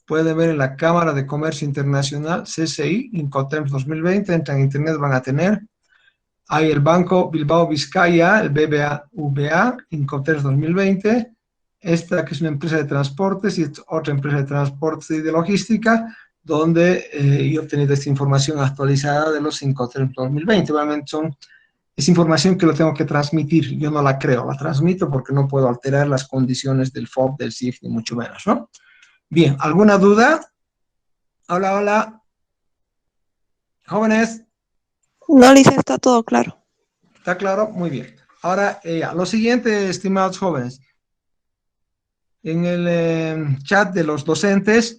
Pueden ver en la Cámara de Comercio Internacional, CCI, Incoterms 2020, entran en internet, van a tener. Hay el Banco Bilbao Vizcaya, el BBVA, Incoterms 2020. Esta que es una empresa de transportes y otra empresa de transportes y de logística, donde yo he obtenido esta información actualizada de los Incoterms 2020. Realmente es información que lo tengo que transmitir, yo no la creo, la transmito porque no puedo alterar las condiciones del FOB, del SIF, ni mucho menos, ¿no? Bien, ¿alguna duda? Hola, hola. Jóvenes. No, Lice, está todo claro. ¿Está claro? Muy bien. Ahora, lo siguiente, estimados jóvenes, en el chat de los docentes,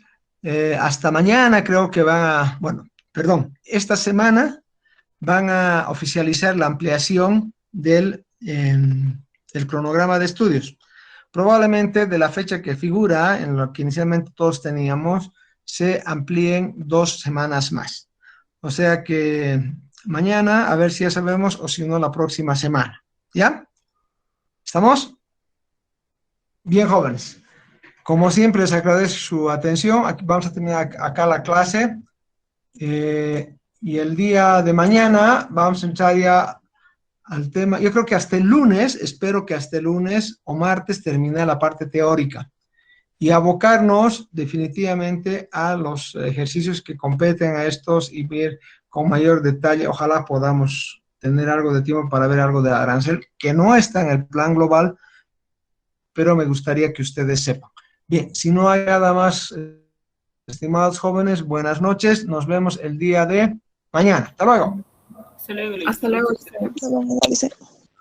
hasta mañana creo que van a, bueno, perdón, esta semana van a oficializar la ampliación del cronograma de estudios. Probablemente de la fecha que figura, en lo que inicialmente todos teníamos, se amplíen 2 semanas más. O sea que mañana, a ver si ya sabemos, o si no, la próxima semana. ¿Ya? ¿Estamos? Bien, jóvenes. Como siempre, les agradezco su atención. Aquí vamos a terminar acá la clase. Y el día de mañana vamos a entrar ya al tema. Yo creo que hasta el lunes, espero que hasta el lunes o martes termine la parte teórica y abocarnos definitivamente a los ejercicios que competen a estos y ver con mayor detalle. Ojalá podamos tener algo de tiempo para ver algo de arancel, que no está en el plan global, pero me gustaría que ustedes sepan. Bien, si no hay nada más, estimados jóvenes, buenas noches. Nos vemos el día de mañana. Hasta luego. Hasta luego. Lice.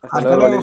Hasta luego.